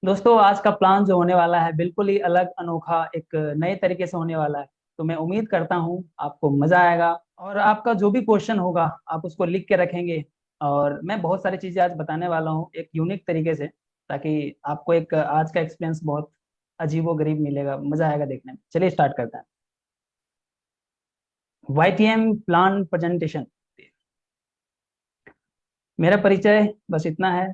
दोस्तों, आज का प्लान जो होने वाला है बिल्कुल ही अलग अनोखा एक नए तरीके से होने वाला है। तो मैं उम्मीद करता हूँ आपको मजा आएगा और आपका जो भी क्वेश्चन होगा आप उसको लिख के रखेंगे। और मैं बहुत सारी चीजें आज बताने वाला हूँ एक यूनिक तरीके से, ताकि आपको एक आज का एक्सपीरियंस बहुत अजीबो गरीब मिलेगा, मजा आएगा देखने में। चलिए स्टार्ट करते हैं। YTM plan presentation. मेरा परिचय बस इतना है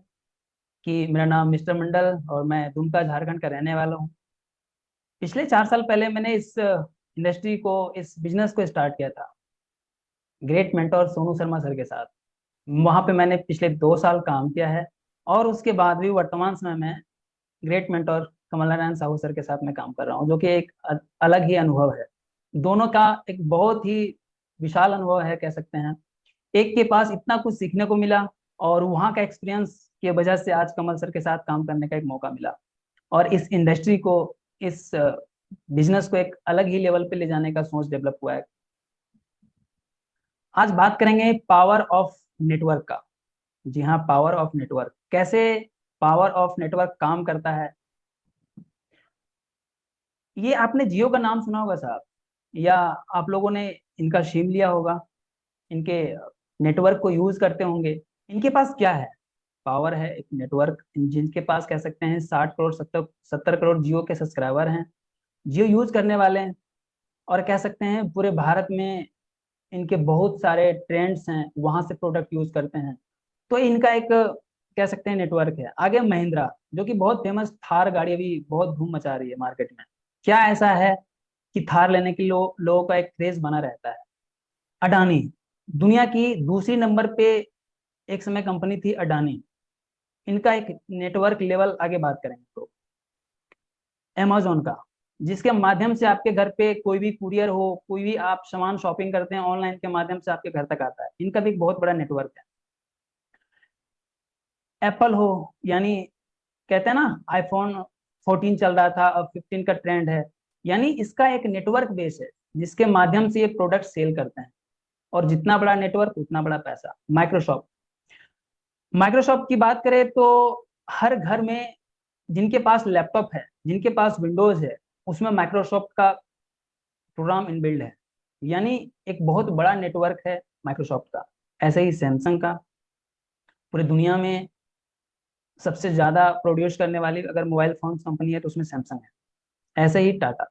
कि मेरा नाम मिस्टर मंडल और मैं दुमका झारखंड का रहने वाला हूँ। पिछले 4 साल पहले मैंने इस इंडस्ट्री को, इस बिजनेस को स्टार्ट किया था great mentor Sonu Sharma sir के साथ। वहां पे मैंने पिछले 2 साल काम किया है और उसके बाद भी वर्तमान समय में ग्रेट मेंटोर कमला नारायण साहू सर के साथ मैं काम कर रहा हूँ, जो कि एक अलग ही अनुभव है। दोनों का एक बहुत ही विशाल अनुभव है कह सकते हैं। एक के पास इतना कुछ सीखने को मिला और वहाँ का एक्सपीरियंस की वजह से आज कमल सर के साथ काम करने का एक मौका मिला और इस इंडस्ट्री को, इस बिजनेस को एक अलग ही लेवल पे ले जाने का सोच डेवलप हुआ है। आज बात करेंगे पावर ऑफ नेटवर्क का। जी हाँ, पावर ऑफ नेटवर्क। कैसे पावर ऑफ नेटवर्क काम करता है। ये आपने जियो का नाम सुना होगा साहब, या आप लोगों ने इनका सिम लिया होगा, इनके नेटवर्क को यूज करते होंगे। इनके पास क्या है? पावर है, एक नेटवर्क। जिनके पास कह सकते हैं 60 करोड़, 70 करोड़ जियो के सब्सक्राइबर हैं, जियो यूज करने वाले हैं। और कह सकते हैं पूरे भारत में इनके बहुत सारे ट्रेंड्स हैं, वहां से प्रोडक्ट यूज करते हैं। तो इनका एक कह सकते हैं नेटवर्क है। आगे महिंद्रा, जो कि बहुत फेमस थार गाड़ी अभी बहुत धूम मचा रही है मार्केट में। क्या ऐसा है कि थार लेने के लोगों का एक क्रेज बना रहता है। अडानी, दुनिया की दूसरी नंबर पे एक समय कंपनी थी अडानी। इनका एक नेटवर्क लेवल आगे बात करेंगे तो अमेजोन का, जिसके माध्यम से आपके घर पे कोई भी कुरियर हो, कोई भी आप सामान शॉपिंग करते हैं ऑनलाइन के माध्यम से आपके घर तक आता है। इनका भी एक बहुत बड़ा नेटवर्क है। एप्पल हो, यानी कहते हैं ना आईफोन 14 चल रहा था, अब 15 का ट्रेंड है। यानी इसका एक नेटवर्क बेस है जिसके माध्यम से ये प्रोडक्ट सेल करते हैं। और जितना बड़ा नेटवर्क उतना बड़ा पैसा। माइक्रोसॉफ्ट, माइक्रोसॉफ्ट की बात करें तो हर घर में जिनके पास लैपटॉप है, जिनके पास विंडोज है, उसमें माइक्रोसॉफ्ट का प्रोग्राम इनबिल्ड है। यानी एक बहुत बड़ा नेटवर्क है माइक्रोसॉफ्ट का। ऐसे ही सैमसंग का, पूरी दुनिया में सबसे ज्यादा प्रोड्यूस करने वाली अगर मोबाइल फोन कंपनी है तो उसमें सैमसंग है। ऐसे ही टाटा,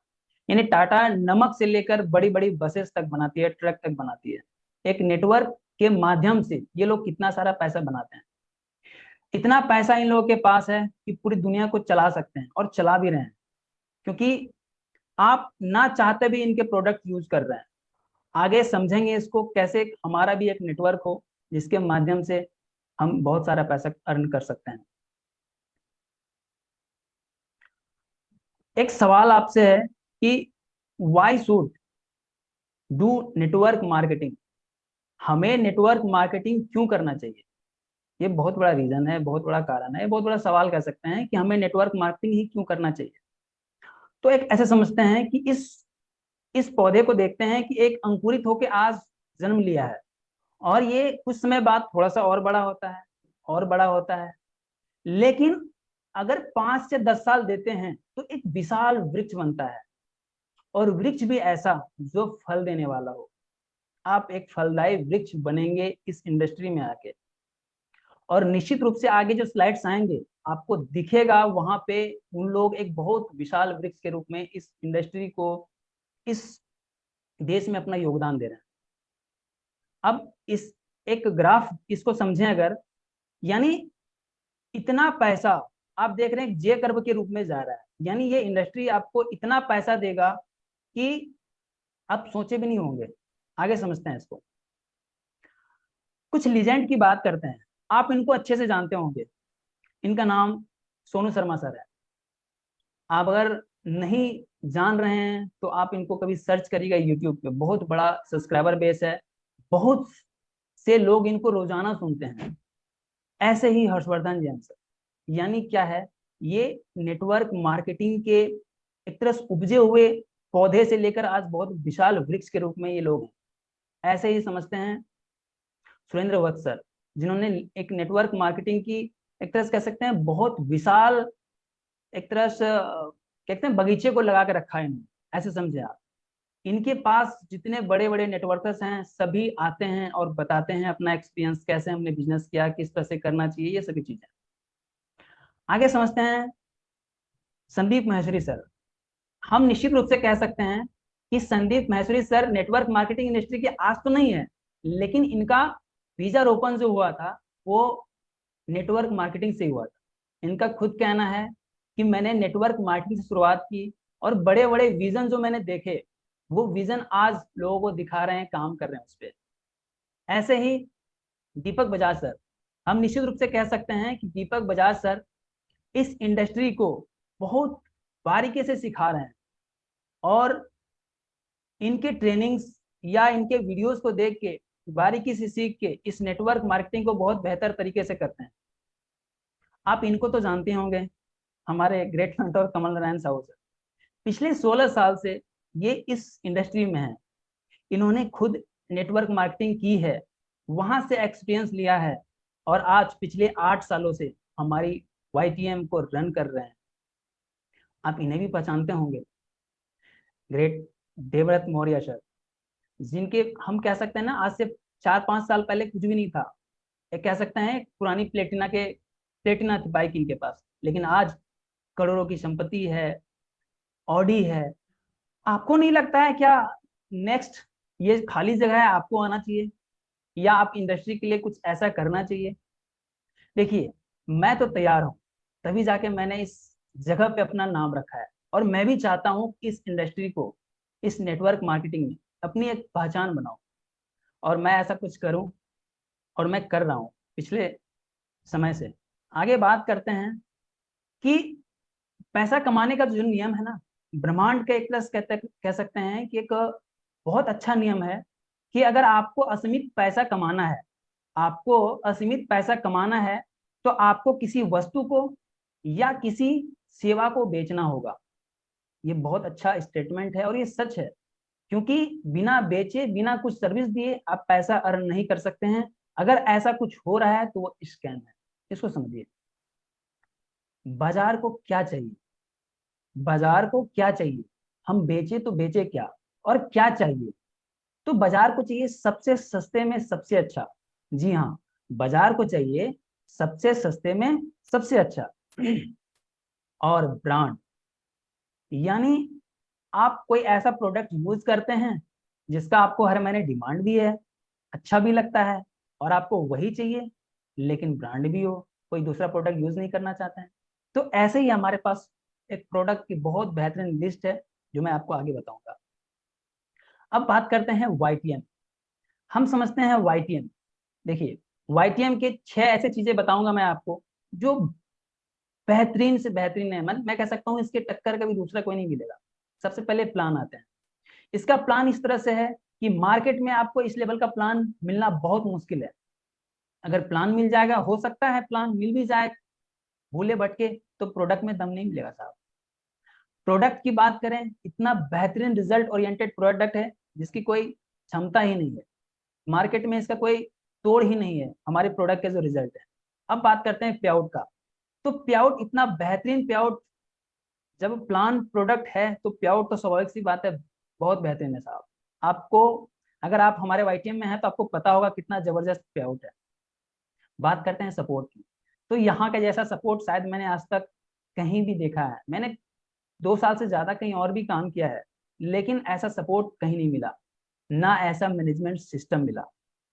यानी टाटा नमक से लेकर बड़ी बड़ी बसेस तक बनाती है, ट्रक तक बनाती है। एक नेटवर्क के माध्यम से ये लोग कितना सारा पैसा बनाते हैं। इतना पैसा इन लोगों के पास है कि पूरी दुनिया को चला सकते हैं और चला भी रहे हैं, क्योंकि आप ना चाहते भी इनके प्रोडक्ट यूज कर रहे हैं। आगे समझेंगे इसको कैसे हमारा भी एक नेटवर्क हो जिसके माध्यम से हम बहुत सारा पैसा अर्न कर सकते हैं। एक सवाल आपसे है कि why should do network marketing. हमें नेटवर्क मार्केटिंग क्यों करना चाहिए? ये बहुत बड़ा रीजन है, बहुत बड़ा कारण है, बहुत बड़ा सवाल कह सकते हैं कि हमें नेटवर्क मार्केटिंग ही क्यों करना चाहिए। तो एक ऐसे समझते हैं कि इस पौधे को देखते हैं कि एक अंकुरित होकर आज जन्म लिया है और ये कुछ समय बाद थोड़ा सा और बड़ा होता है, और बड़ा होता है। लेकिन अगर 5 से 10 साल देते हैं तो एक विशाल वृक्ष बनता है। और वृक्ष भी ऐसा जो फल देने वाला हो। आप एक फलदायी वृक्ष बनेंगे इस इंडस्ट्री में आके। और निश्चित रूप से आगे जो स्लाइड्स आएंगे आपको दिखेगा वहां पे उन लोग एक बहुत विशाल वृक्ष के रूप में इस इंडस्ट्री को, इस देश में अपना योगदान दे रहे हैं। अब इस एक ग्राफ इसको समझें अगर, यानी इतना पैसा आप देख रहे हैं जे कर्व के रूप में जा रहा है। यानी ये इंडस्ट्री आपको इतना पैसा देगा कि आप सोचे भी नहीं होंगे। आगे समझते हैं इसको। कुछ लीजेंड की बात करते हैं, आप इनको अच्छे से जानते होंगे। इनका नाम सोनू शर्मा सर है। आप अगर नहीं जान रहे हैं तो आप इनको कभी सर्च करिएगा यूट्यूब पे, बहुत बड़ा सब्सक्राइबर बेस है, बहुत से लोग इनको रोजाना सुनते हैं। ऐसे ही हर्षवर्धन जैन सर, यानी क्या है, ये नेटवर्क मार्केटिंग के एक तरह से उपजे हुए पौधे से लेकर आज बहुत विशाल वृक्ष के रूप में ये लोग हैं। ऐसे ही समझते हैं सुरेंद्र वत्स सर, जिन्होंने एक नेटवर्क मार्केटिंग की एक तरह से कह सकते हैं बहुत विशाल एक तरह से कहते हैं बगीचे को लगा के रखा है इन्होंने, ऐसे समझे आप। इनके पास जितने बड़े बड़े नेटवर्कर्स हैं सभी आते हैं और बताते हैं अपना एक्सपीरियंस, कैसे हमने बिजनेस किया, किस तरह से करना चाहिए, ये सभी चीजें। आगे समझते हैं संदीप माहेश्वरी सर। हम निश्चित रूप से कह सकते हैं कि Sandeep Maheshwari sir network marketing industry के आज तो नहीं है, लेकिन इनका बीजारोपण जो हुआ था वो नेटवर्क मार्केटिंग से हुआ था। इनका खुद कहना है कि मैंने नेटवर्क मार्केटिंग से शुरुआत की और बड़े बड़े विजन जो मैंने देखे वो विजन आज लोगों को दिखा रहे हैं, काम कर रहे हैं उस पर। ऐसे ही दीपक बजाज सर, हम निश्चित रूप से कह सकते हैं कि दीपक बजाज सर इस इंडस्ट्री को बहुत बारीकी से सिखा रहे हैं और इनके ट्रेनिंग्स या इनके वीडियोस को देख के बारीकी से सीख के इस नेटवर्क मार्केटिंग को बहुत बेहतर तरीके से करते हैं। आप इनको तो जानते होंगे, हमारे great mentor Kamal Narayan Sahu sir. पिछले 16 साल से ये इस इंडस्ट्री में है, इन्होंने खुद नेटवर्क मार्केटिंग की है, वहां से एक्सपीरियंस लिया है और आज पिछले 8 सालों से हमारी YTM को रन कर रहे हैं। आप इन्हें भी पहचानते होंगे, ग्रेट देवव्रत मौर्य सर, जिनके हम कह सकते हैं ना आज से 4-5 साल पहले कुछ भी नहीं था। एक कह सकते हैं पुरानी प्लेटिना थी बाइक इनके पास, लेकिन आज करोड़ों की संपत्ति है, ऑडी है। आपको नहीं लगता है क्या नेक्स्ट ये खाली जगह है, आपको आना चाहिए या आप इंडस्ट्री के लिए कुछ ऐसा करना चाहिए? देखिए, मैं तो तैयार हूँ, तभी जाके मैंने इस जगह पे अपना नाम रखा है और मैं भी चाहता हूँ कि इस इंडस्ट्री को, इस नेटवर्क मार्केटिंग में अपनी एक पहचान बनाऊं और मैं ऐसा कुछ करूं और मैं कर रहा हूं पिछले समय से। आगे बात करते हैं कि पैसा कमाने का जो नियम है ना, ब्रह्मांड का एक तरह से कह सकते हैं कि एक बहुत अच्छा नियम है कि अगर आपको असीमित पैसा कमाना है, आपको असीमित पैसा कमाना है तो आपको किसी वस्तु को या किसी सेवा को बेचना होगा। ये बहुत अच्छा स्टेटमेंट है और ये सच है, क्योंकि बिना बेचे, बिना कुछ सर्विस दिए आप पैसा अर्न नहीं कर सकते हैं। अगर ऐसा कुछ हो रहा है तो वो स्कैम है, इसको समझिए। बाजार को क्या चाहिए, बाजार को क्या चाहिए, हम बेचे तो बेचे क्या और क्या चाहिए? तो बाजार को चाहिए सबसे सस्ते में सबसे अच्छा। जी हाँ, बाजार को चाहिए सबसे सस्ते में सबसे अच्छा। और ब्रांड, यानी आप कोई ऐसा प्रोडक्ट यूज करते हैं जिसका आपको हर महीने डिमांड भी है, अच्छा भी लगता है और आपको वही चाहिए, लेकिन ब्रांड भी हो, कोई दूसरा प्रोडक्ट यूज नहीं करना चाहते हैं। तो ऐसे ही हमारे पास एक प्रोडक्ट की बहुत बेहतरीन लिस्ट है जो मैं आपको आगे बताऊंगा। अब बात करते हैं YTM। हम समझते हैं YTM। देखिए, YTM के 6 ऐसे चीजें बताऊंगा मैं आपको जो बेहतरीन से बेहतरीन है। मैं कह सकता हूँ इसके टक्कर का भी दूसरा कोई नहीं मिलेगा। सबसे पहले प्लान आते हैं। इसका प्लान इस तरह से है कि मार्केट में आपको इस लेवल का प्लान मिलना बहुत मुश्किल है। अगर प्लान मिल जाएगा, हो सकता है प्लान मिल भी जाए भूले भटके, तो प्रोडक्ट में दम नहीं मिलेगा साहब। प्रोडक्ट की बात करें, इतना बेहतरीन रिजल्ट ओरिएंटेड प्रोडक्ट है जिसकी कोई क्षमता ही नहीं है, मार्केट में इसका कोई तोड़ ही नहीं है हमारे प्रोडक्ट के जो रिजल्ट है। अब बात करते हैं पे आउट का। तो पे आउट, इतना बेहतरीन पे आउट, जब प्लान प्रोडक्ट है तो पे आउट तो स्वाभाविक सी बात है बहुत बेहतरीन है साहब। आपको, अगर आप हमारे YTM में हैं तो आपको पता होगा कितना जबरदस्त पे आउट है। बात करते हैं सपोर्ट की। तो यहाँ का जैसा सपोर्ट शायद मैंने आज तक कहीं भी देखा है, मैंने 2 साल से ज्यादा कहीं और भी काम किया है, लेकिन ऐसा सपोर्ट कहीं नहीं मिला, ना ऐसा मैनेजमेंट सिस्टम मिला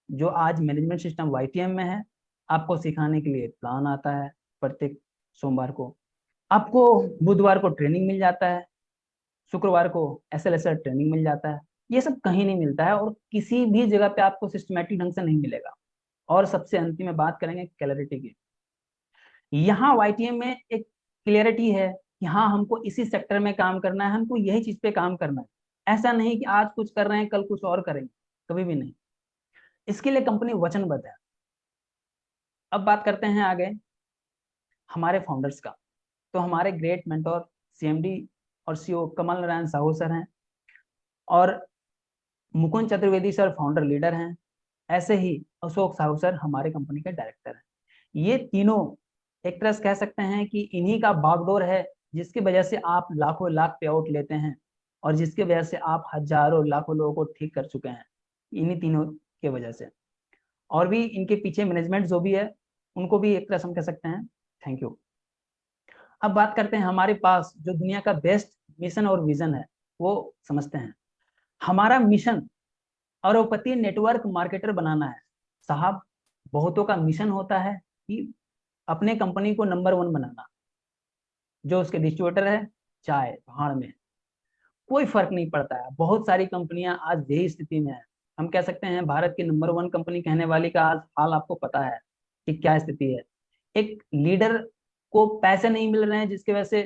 जो आज मैनेजमेंट सिस्टम YTM में है। आपको सिखाने के लिए प्लान आता है प्रत्येक सोमवार को, आपको बुधवार को ट्रेनिंग मिल जाता है, शुक्रवार को SLSR ट्रेनिंग मिल जाता है। ये सब कहीं नहीं मिलता है और किसी भी जगह पे आपको सिस्टमेटिक ढंग से नहीं मिलेगा। और सबसे अंतिम में बात करेंगे क्लैरिटी की। यहाँ YTM में एक क्लियरिटी है कि हाँ, हमको इसी सेक्टर में काम करना है, हमको यही चीज पे काम करना है। ऐसा नहीं कि आज कुछ कर रहे हैं कल कुछ और करेंगे, कभी भी नहीं। इसके लिए कंपनी वचनबद्ध है। अब बात करते हैं आगे हमारे फाउंडर्स का। तो हमारे ग्रेट मेंटोर CMD और CEO कमल नारायण साहू सर हैं और Mukund Chaturvedi sir founder leader हैं। ऐसे ही अशोक साहू सर हमारे कंपनी के डायरेक्टर हैं। ये तीनों एक तरह से कह सकते हैं कि इन्हीं का बागडोर है, जिसकी वजह से आप लाखों लाख पे आउट लेते हैं और जिसकी वजह से आप हजारों लाखों लोगों को ठीक कर चुके हैं, इन्हीं तीनों के वजह से। और भी इनके पीछे मैनेजमेंट जो भी है, उनको भी एक तरह से हम कह सकते हैं थैंक यू। अब बात करते हैं हमारे पास जो दुनिया का बेस्ट मिशन और विजन है, वो समझते हैं। हमारा मिशन अरबपति नेटवर्क मार्केटर बनाना है। साहब, बहुतों का मिशन होता है कि अपने कंपनी को नंबर 1 बनाना, जो उसके डिस्ट्रीब्यूटर है चाहे भाड़ में, कोई फर्क नहीं पड़ता है। बहुत सारी कंपनियां आज यही स्थिति में है। हम कह सकते हैं भारत की नंबर 1 कंपनी कहने वाली का आज हाल आपको पता है कि क्या स्थिति है। एक लीडर को पैसे नहीं मिल रहे हैं, जिसकी वजह से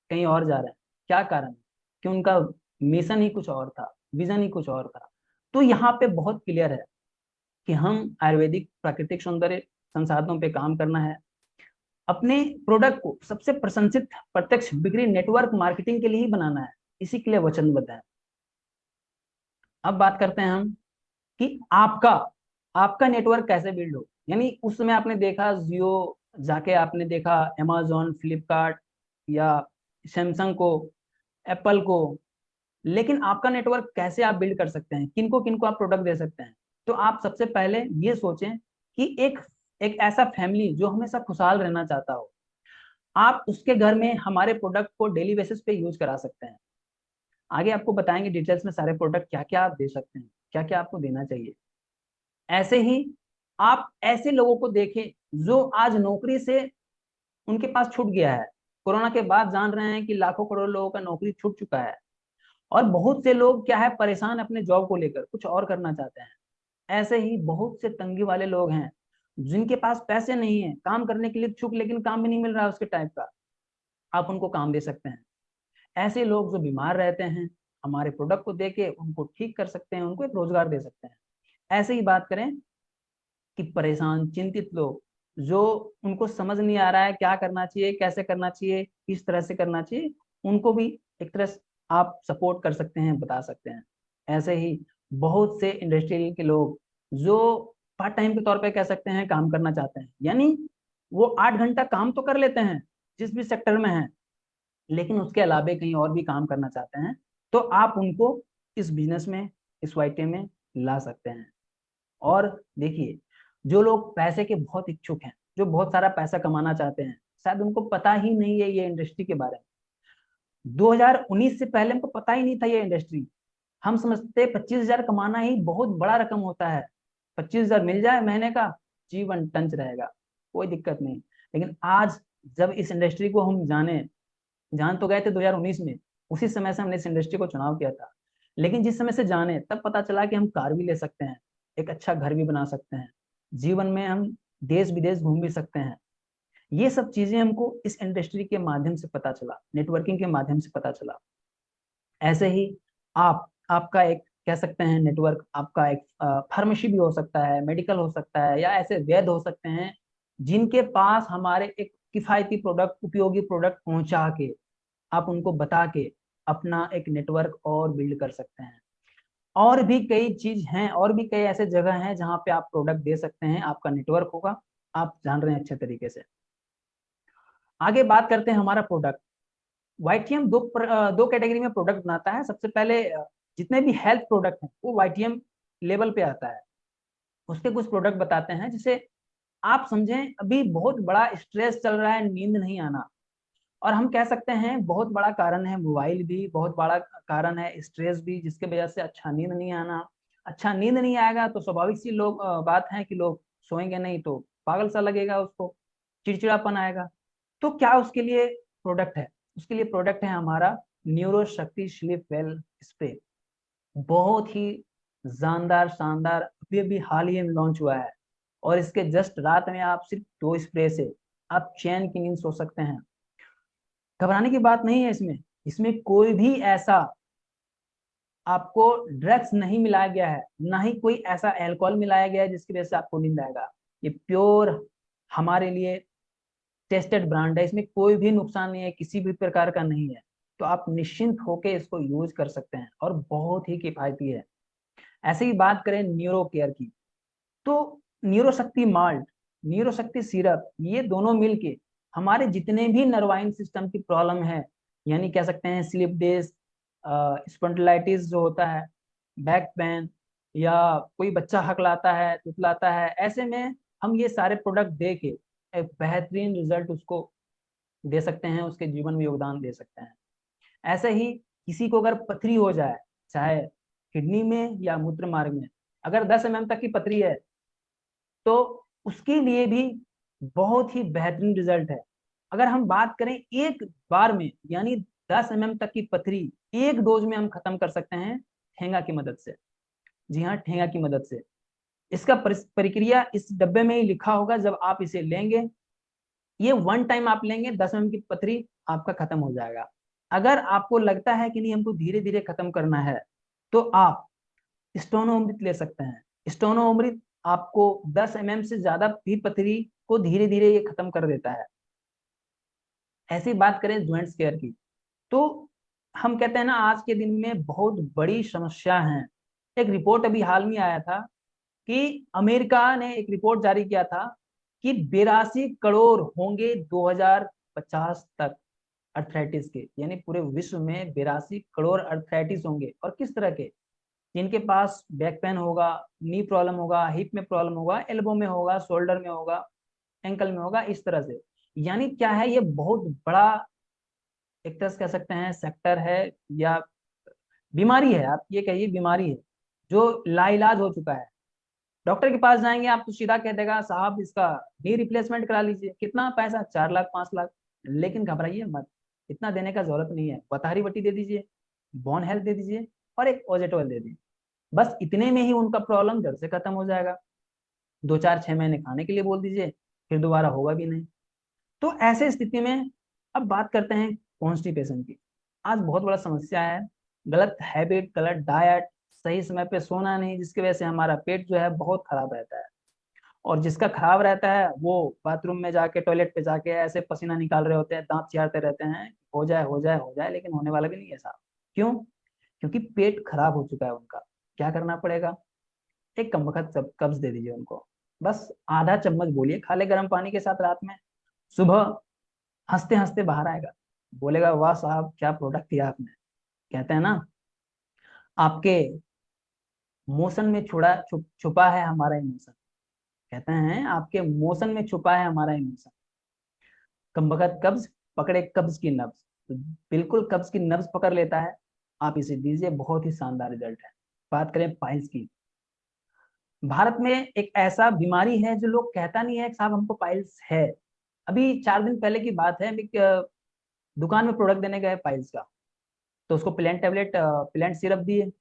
कहीं और जा रहे हैं। क्या कारण है? कि उनका मिशन ही कुछ और था, विजन ही कुछ और था। तो यहाँ पे बहुत क्लियर है कि हम आयुर्वेदिक प्राकृतिक सौंदर्य संसाधनों पे काम करना है, अपने प्रोडक्ट को सबसे प्रशंसित प्रत्यक्ष बिक्री नेटवर्क मार्केटिंग के लिए ही बनाना है, इसी के लिए वचनबद्ध है। अब बात करते हैं हम कि आपका आपका नेटवर्क कैसे बिल्ड हो। यानी उस समय आपने देखा जियो, जाके आपने देखा अमेजोन, फ्लिपकार्ट या सैमसंग को, एप्पल को, लेकिन आपका नेटवर्क कैसे आप बिल्ड कर सकते हैं, किनको किनको आप प्रोडक्ट दे सकते हैं। तो आप सबसे पहले ये सोचें कि एक एक ऐसा फैमिली जो हमेशा खुशहाल रहना चाहता हो, आप उसके घर में हमारे प्रोडक्ट को डेली बेसिस पे यूज करा सकते हैं। आगे आपको बताएंगे डिटेल्स में सारे प्रोडक्ट क्या क्या आप दे सकते हैं, क्या क्या आपको देना चाहिए। ऐसे ही आप ऐसे लोगों को देखें जो आज नौकरी से उनके पास छूट गया है। कोरोना के बाद जान रहे हैं कि लाखों करोड़ लोगों का नौकरी छूट चुका है, और बहुत से लोग क्या है परेशान अपने जॉब को लेकर, कुछ और करना चाहते हैं। ऐसे ही बहुत से तंगी वाले लोग हैं जिनके पास पैसे नहीं है, काम करने के लिए इच्छुक, लेकिन काम भी नहीं मिल रहा है उसके टाइप का, आप उनको काम दे सकते हैं। ऐसे लोग जो बीमार रहते हैं, हमारे प्रोडक्ट को देके उनको ठीक कर सकते हैं, उनको एक रोजगार दे सकते हैं। ऐसे ही बात करें कि परेशान चिंतित लोग, जो उनको समझ नहीं आ रहा है क्या करना चाहिए, कैसे करना चाहिए, किस तरह से करना चाहिए, उनको भी एक तरह से आप सपोर्ट कर सकते हैं, बता सकते हैं। ऐसे ही बहुत से इंडस्ट्री के लोग जो पार्ट टाइम के तौर पे कह सकते हैं काम करना चाहते हैं, यानी वो 8 घंटा काम तो कर लेते हैं जिस भी सेक्टर में है, लेकिन उसके अलावे कहीं और भी काम करना चाहते हैं, तो आप उनको इस बिजनेस में, इस वाईटी में ला सकते हैं। और देखिए, जो लोग पैसे के बहुत इच्छुक हैं, जो बहुत सारा पैसा कमाना चाहते हैं, शायद उनको पता ही नहीं है ये इंडस्ट्री के बारे में। 2019 से पहले हमको पता ही नहीं था ये इंडस्ट्री। हम समझते 25,000 कमाना ही बहुत बड़ा रकम होता है। 25,000 मिल जाए महीने का, जीवन टंच रहेगा, कोई दिक्कत नहीं। लेकिन आज जब इस इंडस्ट्री को हम जान तो गए थे 2019 में, उसी समय से हमने इस इंडस्ट्री को चुनाव किया था। लेकिन जिस समय से जाने तब पता चला कि हम कार भी ले सकते हैं, एक अच्छा घर भी बना सकते हैं, जीवन में हम देश विदेश घूम भी सकते हैं। ये सब चीजें हमको इस इंडस्ट्री के माध्यम से पता चला, नेटवर्किंग के माध्यम से पता चला। ऐसे ही आपका एक कह सकते हैं नेटवर्क, आपका एक फार्मेसी भी हो सकता है, मेडिकल हो सकता है, या ऐसे वैद्य हो सकते हैं जिनके पास हमारे एक किफायती प्रोडक्ट, उपयोगी प्रोडक्ट पहुंचा के, आप उनको बता के अपना एक नेटवर्क और बिल्ड कर सकते हैं। और भी कई चीज हैं, और भी कई ऐसे जगह हैं जहां पे आप प्रोडक्ट दे सकते हैं, आपका नेटवर्क होगा, आप जान रहे हैं अच्छे तरीके से। आगे बात करते हैं हमारा प्रोडक्ट। वाईटीएम दो कैटेगरी में प्रोडक्ट बनाता है। सबसे पहले जितने भी हेल्थ प्रोडक्ट हैं वो वाईटीएम लेवल पे आता है। उसके कुछ प्रोडक्ट बताते हैं, जिसे आप समझें अभी बहुत बड़ा स्ट्रेस चल रहा है, नींद नहीं आना, और हम कह सकते हैं बहुत बड़ा कारण है मोबाइल भी, बहुत बड़ा कारण है स्ट्रेस भी, जिसके वजह से अच्छा नींद नहीं आना। अच्छा नींद नहीं आएगा तो स्वाभाविक सी बात है कि लोग सोएंगे नहीं, तो पागल सा लगेगा उसको, चिड़चिड़ापन आएगा। तो क्या उसके लिए प्रोडक्ट है? उसके लिए प्रोडक्ट है हमारा न्यूरो शक्ति स्लीप वेल स्प्रे। बहुत ही जानदार, शानदार, अभी अभी हाल ही में लॉन्च हुआ है, और इसके जस्ट रात में आप सिर्फ 2 स्प्रे से आप चैन की नींद सो सकते हैं। घबराने की बात नहीं है इसमें। इसमें कोई भी ऐसा आपको ड्रग्स नहीं मिलाया गया है, ना ही कोई ऐसा अल्कोहल मिलाया गया है जिसकी वजह से आपको नींद आएगा। ये प्योर हमारे लिए टेस्टेड ब्रांड है, इसमें कोई भी नुकसान नहीं है, किसी भी प्रकार का नहीं है। तो आप निश्चिंत होकर इसको यूज कर सकते हैं, और बहुत ही किफायती है। ऐसे ही बात करें न्यूरो केयर की, तो न्यूरो शक्ति माल्ट, न्यूरो शक्ति सिरप, ये दोनों मिलके हमारे जितने भी नर्वाइन सिस्टम की प्रॉब्लम है, यानी कह सकते हैं स्लिप डिस्क, स्पॉन्डिलाइटिस जो होता है, बैक पेन, या कोई बच्चा हकलाता है, तुतलाता है, ऐसे में हम ये सारे प्रोडक्ट दे के एक बेहतरीन रिजल्ट उसको दे सकते हैं, उसके जीवन में योगदान दे सकते हैं। ऐसे ही किसी को अगर पथरी हो जाए, चाहे किडनी में या मूत्र मार्ग में, अगर 10 mm तक की पथरी है तो उसके लिए भी बहुत ही बेहतरीन रिजल्ट है। अगर हम बात करें एक बार में, यानी 10 mm तक की पथरी एक डोज में हम खत्म कर सकते हैं ठेंगा की मदद से। जी हाँ, ठेंगा की मदद से। इसका प्रक्रिया इस डब्बे में ही लिखा होगा, जब आप इसे लेंगे, ये वन टाइम आप लेंगे, 10 mm की पथरी आपका खत्म हो जाएगा। अगर आपको लगता है कि नहीं हमको धीरे धीरे खत्म करना है, तो आप स्टोनो अमृत ले सकते हैं। स्टोनो अमृत आपको 10 mm से ज्यादा भी पथरी को धीरे धीरे ये खत्म कर देता है। ऐसी बात करें ज्वाइंट्स केयर की, तो हम कहते हैं ना, आज के दिन में बहुत बड़ी समस्या है। एक रिपोर्ट अभी हाल में आया था कि अमेरिका ने एक रिपोर्ट जारी किया था कि 82 करोड़ होंगे 2050 तक अर्थराइटिस के, यानी पूरे विश्व में 82 करोड़ अर्थराइटिस होंगे। और किस तरह के? जिनके पास बैक पेन होगा, नी प्रॉब्लम होगा, हिप में प्रॉब्लम होगा, एल्बो में होगा, शोल्डर में होगा, एंकल में होगा, इस तरह से। यानी क्या है, ये बहुत बड़ा एक तरह से कह सकते हैं सेक्टर है, या बीमारी है, आप ये कहिए बीमारी है जो लाइलाज हो चुका है। डॉक्टर के पास जाएंगे आप तो सीधा कह देगा साहब इसका नी रिप्लेसमेंट करा लीजिए, कितना पैसा, 4 लाख 5 लाख। लेकिन घबराइए मत, इतना देने का जरूरत नहीं है। बतहारी वटी दे दीजिए, बोन हेल्थ दे दीजिए, और एक ओजेटोल दे दीजिए, बस इतने में ही उनका प्रॉब्लम जड़ से खत्म हो जाएगा। 2 4 6 महीने खाने के लिए बोल दीजिए, फिर दोबारा होगा भी नहीं। तो ऐसे स्थिति में अब बात करते हैं कॉन्स्टिपेशन की। आज बहुत बड़ा समस्या है, गलत हैबिट, गलत डाइट, सही समय पे सोना नहीं, जिसकी वजह से हमारा पेट जो है बहुत खराब रहता है। और जिसका खराब रहता है वो बाथरूम में जाके, टॉयलेट पे जाके ऐसे पसीना निकाल रहे होते हैं, दांत चियारते रहते हैं, हो जाए हो जाए हो जाए, लेकिन होने वाला भी नहीं है साहब। क्यों? क्योंकि पेट खराब हो चुका है उनका। क्या करना पड़ेगा? एक कम वक्त कब्ज दे दीजिए उनको, बस आधा चम्मच बोलिए खा ले गर्म पानी के साथ रात में, सुबह हंसते हंसते बाहर आएगा, बोलेगा वाह साहब क्या प्रोडक्ट दिया आपने। कहते हैं ना, आपके मोशन में छुपा है हमारा इमोशन। कहते हैं आपके मोशन में छुपा है हमारा इमोशन। कमबख्त कब्ज पकड़े कब्ज की नब्ज, तो बिल्कुल कब्ज की नब्ज पकड़ लेता है। आप इसे दीजिए, बहुत ही शानदार रिजल्ट है। बात करें पाइल्स की, भारत में एक ऐसा बीमारी है जो लोग कहता नहीं है कि साहब हमको पाइल्स है। अभी 4 दिन पहले की बात है, अभी दुकान में प्रोडक्ट देने गए पाइल्स का, तो उसको प्लेन टेबलेट, प्लेन सिरप दिए।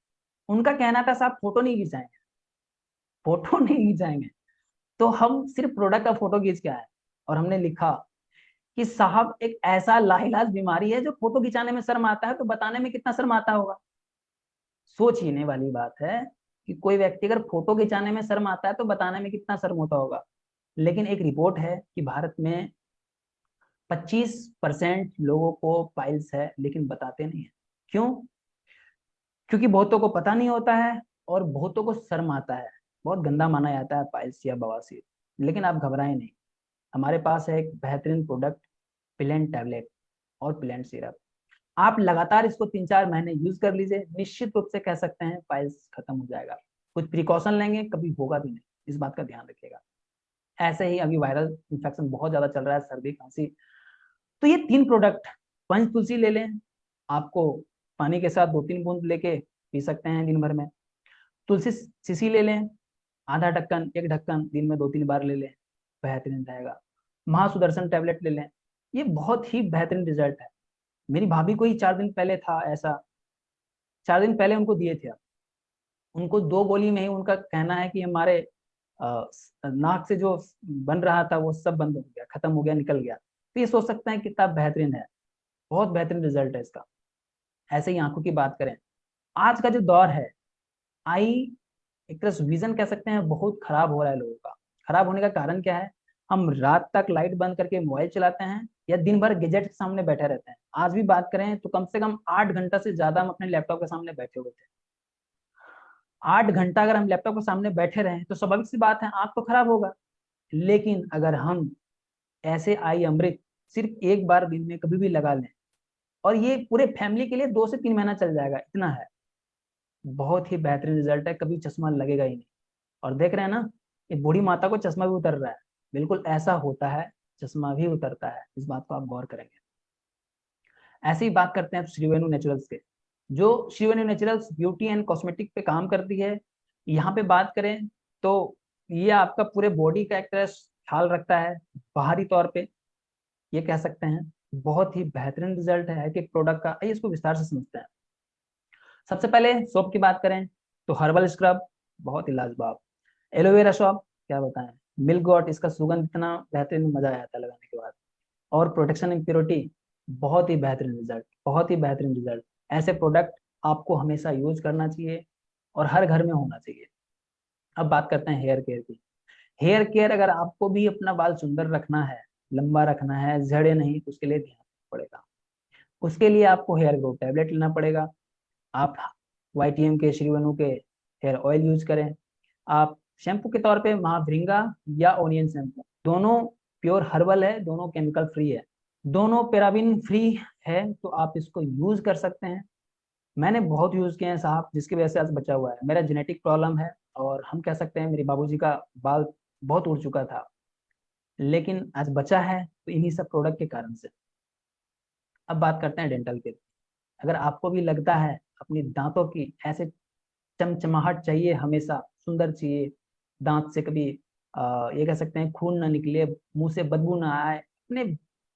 उनका कहना था साहब फोटो नहीं खिंचाएंगे, फोटो नहीं खिंचाएंगे। तो हम सिर्फ प्रोडक्ट का फोटो खींच के आए, और हमने लिखा कि साहब एक ऐसा लाइलाज बीमारी है जो फोटो खिंचाने में शर्म आता है, तो बताने में कितना शर्म आता होगा। सोचने वाली बात है कि कोई व्यक्ति अगर फोटो खिंचाने में शर्म आता है तो बताने में कितना शर्म होता होगा। लेकिन एक रिपोर्ट है कि भारत में 25% लोगों को पाइल्स है, लेकिन बताते नहीं है। क्यों? क्योंकि बहुतों को पता नहीं होता है, और बहुतों को शर्म आता है, बहुत गंदा माना जाता है पाइल्स या बवासीर। लेकिन आप घबराएं नहीं, हमारे पास है एक बेहतरीन प्रोडक्ट, प्लेन टैबलेट और प्लेन सिरप। आप लगातार इसको 3 4 महीने यूज कर लीजिए, निश्चित रूप से कह सकते हैं पाइल्स खत्म हो जाएगा। कुछ प्रिकॉशन लेंगे, कभी होगा भी नहीं, इस बात का ध्यान रखिएगा। ऐसे ही अभी वायरल इन्फेक्शन बहुत ज्यादा चल रहा है, सर्दी खांसी, तो ये 3 प्रोडक्ट, पंच तुलसी ले लें, आपको पानी के साथ 2 3 बूंद लेके पी सकते हैं दिन भर में। तुलसी सीसी ले लें, आधा ढक्कन, 1 ढक्कन, दिन में 2 3 बार ले लें, बेहतरीन रहेगा। महासुदर्शन टैबलेट ले लें, ये बहुत ही बेहतरीन रिजल्ट है। मेरी भाभी को ही 4 दिन पहले था ऐसा, 4 दिन पहले उनको दिए थे। उनको 2 गोली में ही उनका कहना है कि हमारे नाक से जो बन रहा था वो सब बंद हो गया, खत्म हो गया, निकल गया। तो ये सोच सकते हैं कितना बेहतरीन है, बहुत बेहतरीन रिजल्ट है इसका। ऐसे ही आंखों की बात करें, आज का जो दौर है, आई एक तरह से विजन कह सकते हैं बहुत खराब हो रहा है लोगों का। खराब होने का कारण क्या है? हम रात तक लाइट बंद करके मोबाइल चलाते हैं, या दिन भर गैजेट के सामने बैठे रहते हैं। आज भी बात करें तो कम से कम 8 घंटा से ज्यादा हम अपने लैपटॉप के सामने बैठे हुए थे। 8 घंटा अगर हम लैपटॉप के सामने बैठे रहे तो स्वाभाविक सी बात है आंख तो खराब होगा। लेकिन अगर हम ऐसे आई अमृत सिर्फ एक बार दिन में कभी भी लगा लें, और ये पूरे फैमिली के लिए 2 से 3 महीना चल जाएगा, इतना है। बहुत ही बेहतरीन रिजल्ट है, कभी चश्मा लगेगा ही नहीं। और देख रहे हैं ना, ये बूढ़ी माता को चश्मा भी उतर रहा है, बिल्कुल ऐसा होता है, चश्मा भी उतरता है, इस बात को आप गौर करेंगे। ऐसे ही बात करते हैं श्रीवेणु नेचुरल्स के। जो श्रीवेणु नेचुरल्स ब्यूटी एंड कॉस्मेटिक पे काम करती है, यहाँ पे बात करें तो ये आपका पूरे बॉडी का एक तरह ख्याल रखता है बाहरी तौर पे, ये कह सकते हैं। बहुत ही बेहतरीन रिजल्ट है कि प्रोडक्ट का। आइए इसको विस्तार से समझते हैं। सबसे पहले सोप की बात करें तो हर्बल स्क्रब बहुत ही लाजवाब, एलोवेरा सोप क्या बताएं, मिल्क गॉट, इसका सुगंध इतना बेहतरीन, मजा आया था लगाने के बाद। और प्रोटेक्शन एंड प्योरिटी, बहुत ही बेहतरीन रिजल्ट, बहुत ही बेहतरीन रिजल्ट। ऐसे प्रोडक्ट आपको हमेशा यूज करना चाहिए और हर घर में होना चाहिए। अब बात करते हैं हेयर केयर की। हेयर केयर, अगर आपको भी अपना बाल सुंदर रखना है, लंबा रखना है, झड़े नहीं, तो उसके लिए ध्यान रखना पड़ेगा। उसके लिए आपको हेयर ग्रोथ टैबलेट लेना पड़ेगा। आप YTM के, श्रीवनु के हेयर ऑयल यूज करें। आप शैम्पू के तौर पे महाभृंगा या ओनियन शैम्पू, दोनों प्योर हर्बल है, दोनों केमिकल फ्री है, दोनों पेराबिन फ्री है, तो आप इसको यूज कर सकते हैं। मैंने बहुत यूज किए हैं साहब, जिसकी वजह से आज बचा हुआ है। मेरा जेनेटिक प्रॉब्लम है, और हम कह सकते हैं मेरे बाबूजी का बाल बहुत उड़ चुका था, लेकिन आज बचा है तो इन्हीं सब प्रोडक्ट के कारण से। अब बात करते हैं डेंटल के। अगर आपको भी लगता है अपनी दांतों की ऐसे चमचमाहट चाहिए, हमेशा सुंदर चाहिए, दांत से कभी ये कह सकते हैं खून ना निकले, मुंह से बदबू ना आए, अपने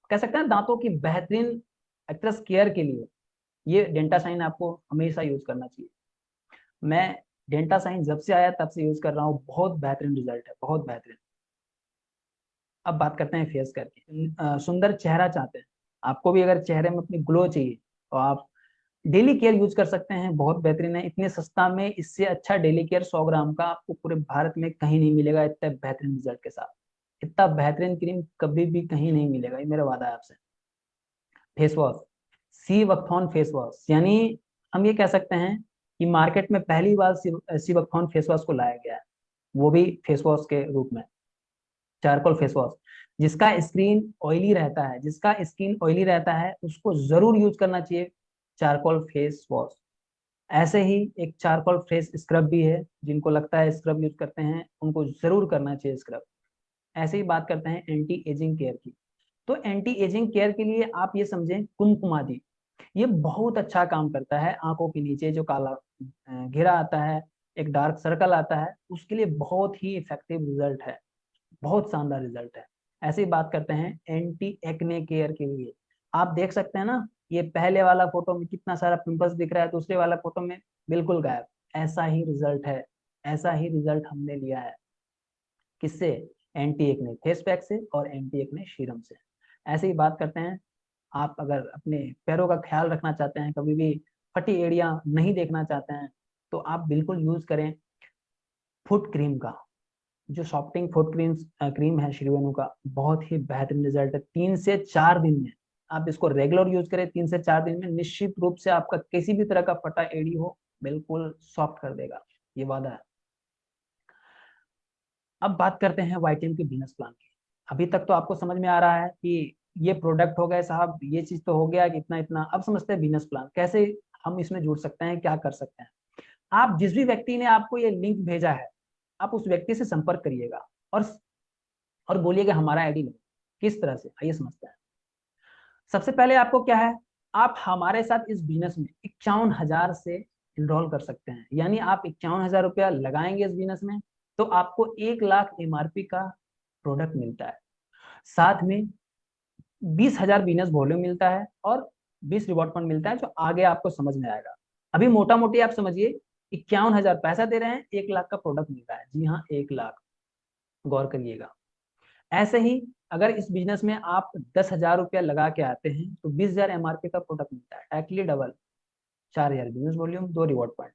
कह सकते हैं दांतों की बेहतरीन एक्ट्रेस केयर के लिए ये डेंटा शाइन आपको हमेशा यूज करना चाहिए। मैं डेंटा शाइन जब से आया तब से यूज कर रहा हूँ, बहुत बेहतरीन रिजल्ट है, बहुत बेहतरीन। अब बात करते हैं फेस केयर की। सुंदर चेहरा चाहते हैं, आपको भी अगर चेहरे में अपनी ग्लो चाहिए, तो आप डेली केयर यूज कर सकते हैं, बहुत बेहतरीन है। इतने सस्ता में इससे अच्छा डेली केयर 100 ग्राम का आपको पूरे भारत में कहीं नहीं मिलेगा, इतने बेहतरीन रिजल्ट के साथ। इतना बेहतरीन क्रीम कभी भी कहीं नहीं मिलेगा, ये मेरा वादा है आपसे। फेस वॉश, सी वक्थॉन फेस वॉश, यानी हम ये कह सकते हैं कि मार्केट में पहली बार सी वक्थॉन फेस वॉश को लाया गया है, वो भी फेस वॉश के रूप में, चारकोल फेस वॉश। जिसका स्किन ऑयली रहता है उसको जरूर यूज करना चाहिए चारकोल फेस वॉश। ऐसे ही एक चारकोल फेस स्क्रब भी है, जिनको लगता है स्क्रब यूज करते हैं उनको जरूर करना चाहिए स्क्रब। ऐसे ही बात करते हैं एंटी एजिंग केयर की। तो एंटी एजिंग केयर के लिए आप ये समझें कुमकुमादी, ये बहुत अच्छा काम करता है। आंखों के नीचे जो काला घेरा आता है, एक डार्क सर्कल आता है, उसके लिए बहुत ही इफेक्टिव रिजल्ट है, बहुत शानदार रिजल्ट है। ऐसे ही बात करते हैं एंटी एक्ने केयर के लिए। आप देख सकते हैं ना, ये पहले वाला फोटो में कितना सारा पिंपल्स दिख रहा है, दूसरे वाला फोटो में बिल्कुल गायब। ऐसा ही रिजल्ट है, ऐसा ही रिजल्ट हमने लिया है। किससे? एंटी एक्ने फेस पैक से और एंटी एक्ने सीरम से। ऐसे ही बात करते हैं, आप अगर अपने पैरों का ख्याल रखना चाहते हैं, कभी भी फटी एड़ियां नहीं देखना चाहते हैं, तो आप बिल्कुल यूज करें फुट क्रीम का। जो सॉफ्टिंग फुट क्रीम है श्रीवेनु का, बहुत ही बेहतरीन रिजल्ट है। 3 से 4 दिन में आप इसको रेगुलर यूज करें, 3 से 4 दिन में निश्चित रूप से आपका किसी भी तरह का फटा एड़ी हो, बिल्कुल सॉफ्ट कर देगा, ये वादा है। अब बात करते हैं वाइटम के बिजनेस प्लान की। अभी तक तो आपको समझ में आ रहा है कि ये प्रोडक्ट हो गए साहब, ये चीज तो हो गया कि इतना इतना। अब समझते हैं बिजनेस प्लान कैसे हम इसमें जुड़ सकते हैं, क्या कर सकते हैं। आप जिस भी व्यक्ति ने आपको ये लिंक भेजा है, आप उस व्यक्ति से संपर्क करिएगा और बोलिएगा हमारा आईडी लो। किस तरह से, आइए समझते हैं। सबसे पहले आपको क्या है, आप हमारे साथ इस बिजनेस में 51,000 से इनरोल कर सकते हैं। यानी आप 51,000 रुपया लगाएंगे इस बिजनेस में, तो आपको 1 लाख MRP का प्रोडक्ट मिलता है। साथ में 20,000 बिजनेस वॉल्यूम मिलता है और 20 रिवॉर्ड फंड मिलता है, जो आगे आपको समझ में आएगा। अभी मोटा मोटी आप समझिए, 51,000 पैसा दे रहे हैं, 1 लाख का प्रोडक्ट मिल रहा है। जी हाँ, 1 लाख, गौर करिएगा। ऐसे ही अगर इस बिजनेस में आप 10,000 रुपया लगा के आते हैं, तो 20,000 MRP का प्रोडक्ट मिलता है, directly double. 4,000 business volume, 2 reward point.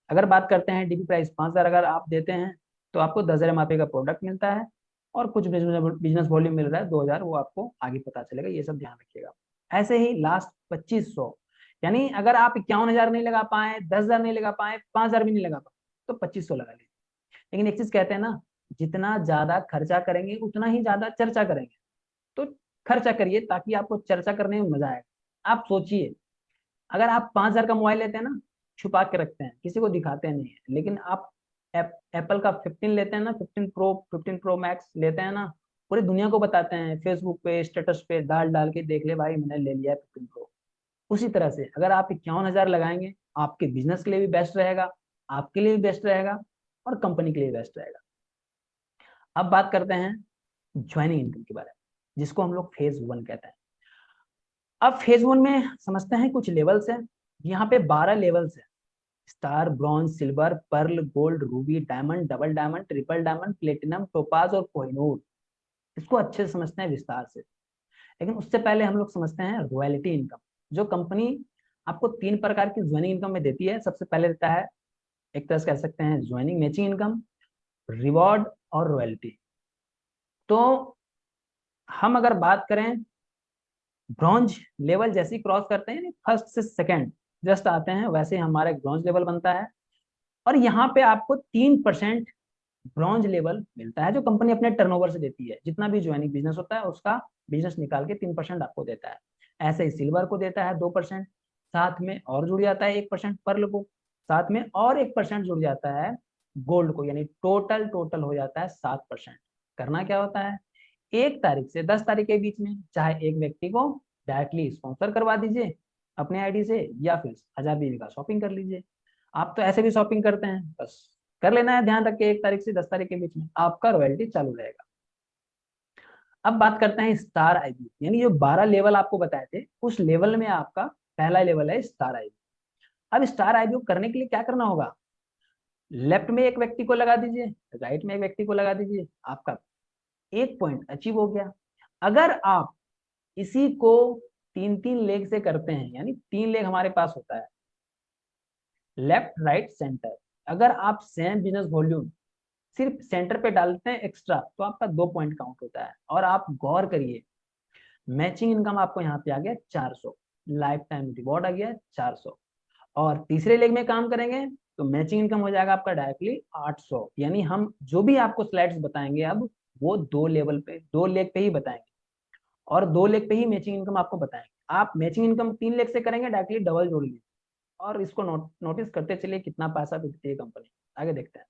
अगर बात करते हैं डीपी प्राइस 5,000 अगर आप देते हैं, तो आपको 10,000 MRP का प्रोडक्ट मिलता है, और कुछ बिजनेस वॉल्यूम मिल रहा है 2,000, वो आपको आगे पता चलेगा, ये सब ध्यान रखिएगा। ऐसे ही लास्ट 2,500, यानी अगर आप 51,000 नहीं लगा पाए, 10,000 नहीं लगा पाए, 5,000 भी नहीं लगा पाए, तो 2,500 लगा लीजिए। लेकिन एक चीज कहते हैं ना, जितना ज्यादा खर्चा करेंगे उतना ही ज्यादा चर्चा करेंगे। तो खर्चा करिए ताकि आपको चर्चा करने में मजा आएगा। आप सोचिए, अगर आप 5,000 का मोबाइल लेते हैं ना, छुपा के रखते हैं, किसी को दिखाते नहीं है, लेकिन आप एप्पल का 15 लेते हैं ना, 15 प्रो मैक्स लेते हैं ना, पूरी दुनिया को बताते हैं, फेसबुक पे स्टेटस पे डाल डाल के, देख ले भाई मैंने ले लिया है 15 प्रो। उसी तरह से अगर आप 51,000 लगाएंगे, आपके बिजनेस के लिए भी बेस्ट रहेगा, आपके लिए भी बेस्ट रहेगा, और कंपनी के लिए बेस्ट रहेगा। अब बात करते हैं ज्वाइनिंग इनकम के बारे में, जिसको हम लोग फेज 1 कहते हैं। अब फेज 1 में समझते हैं कुछ लेवल्स हैं। यहाँ पे 12 लेवल्स हैं: star, bronze, silver, pearl, gold, ruby, diamond, double diamond, triple diamond, platinum, topaz और कोहिनूर। इसको अच्छे से समझते हैं विस्तार से, लेकिन उससे पहले हम लोग समझते हैं रॉयल्टी इनकम, जो कंपनी आपको 3 प्रकार की ज्वाइनिंग इनकम में देती है। सबसे पहले देता है, एक तरह से कह सकते हैं, ज्वाइनिंग मैचिंग इनकम, रिवॉर्ड और रॉयल्टी। तो हम अगर बात करें, ब्रॉन्ज लेवल जैसे ही क्रॉस करते हैं, फर्स्ट से सेकंड जस्ट आते हैं, वैसे हमारा एक ब्रॉन्ज लेवल बनता है। और यहाँ पे आपको 3% ब्रॉन्ज लेवल मिलता है, जो कंपनी अपने टर्नओवर से देती है। जितना भी ज्वाइनिंग बिजनेस होता है उसका बिजनेस निकाल के 3% आपको देता है। ऐसे ही सिल्वर को देता है 2%, साथ में और जुड़ जाता है 1% पर्ल को, साथ में और 1% जुड़ जाता है गोल्ड को, यानी टोटल टोटल हो जाता है 7%। करना क्या होता है, 1 तारीख से 10 तारीख के बीच में चाहे एक व्यक्ति को डायरेक्टली स्पॉन्सर करवा दीजिए अपने आईडी से, या फिर 1000 बीवी का शॉपिंग कर लीजिए। आप तो ऐसे भी शॉपिंग करते हैं, बस कर लेना है, ध्यान रख के 1 तारीख से 10 तारीख के बीच में आपका रॉयल्टी चालू रहेगा। अब बात करते हैं स्टार आईबी, यानी जो 12 लेवल आपको बताए थे, उस लेवल में आपका पहला लेवल है स्टार आईबी। अब स्टार आईबी करने के लिए क्या करना होगा, लेफ्ट में एक व्यक्ति को लगा दीजिए, राइट में एक व्यक्ति को लगा दीजिए, आपका 1 पॉइंट अचीव हो गया। अगर आप इसी को 3-3 लेग से करते हैं, यानी 3 लेग हमारे पास होता है, लेफ्ट राइट सेंटर, अगर आप सेम बिजनेस वॉल्यूम सिर्फ सेंटर पे डालते हैं एक्स्ट्रा, तो आपका 2 पॉइंट काउंट होता है। और आप गौर करिए, मैचिंग इनकम आपको यहाँ पे आ गया 400, लाइफ टाइम रिवॉर्ड आ गया 400, और तीसरे लेग में काम करेंगे तो मैचिंग इनकम हो जाएगा आपका डायरेक्टली 800। यानी हम जो भी आपको स्लाइड्स बताएंगे अब, वो 2 लेग पे ही बताएंगे, और 2 लेग पे ही मैचिंग इनकम आपको बताएंगे। आप मैचिंग इनकम 3 लेग से करेंगे, डायरेक्टली डबल जोड़ लीजिए, और इसको नोटिस करते चलिए कितना पैसा देती है कंपनी। आगे देखते हैं।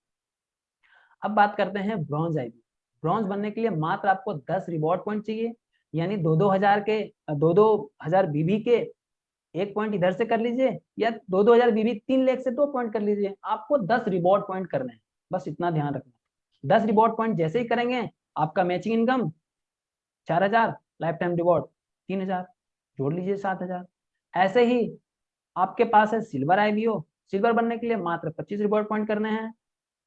अब बात करते हैं ब्रॉन्ज आईबी। ब्रॉन्ज बनने के लिए मात्र आपको 10 रिवॉर्ड पॉइंट चाहिए, यानी 2-2 हजार बीबी के 1 पॉइंट इधर से कर लीजिए, या 2-2 हजार बीबी 3 लेग से 2 पॉइंट कर लीजिए। आपको 10 रिवॉर्ड पॉइंट करने हैं, बस इतना ध्यान रखना। 10 रिवॉर्ड पॉइंट जैसे ही करेंगे, आपका matching income 4,000, life time reward 3,000, जोड़ लीजिए 7,000। ऐसे ही आपके पास है सिल्वर आईबीओ। सिल्वर बनने के लिए मात्र 25 रिवॉर्ड पॉइंट करने हैं,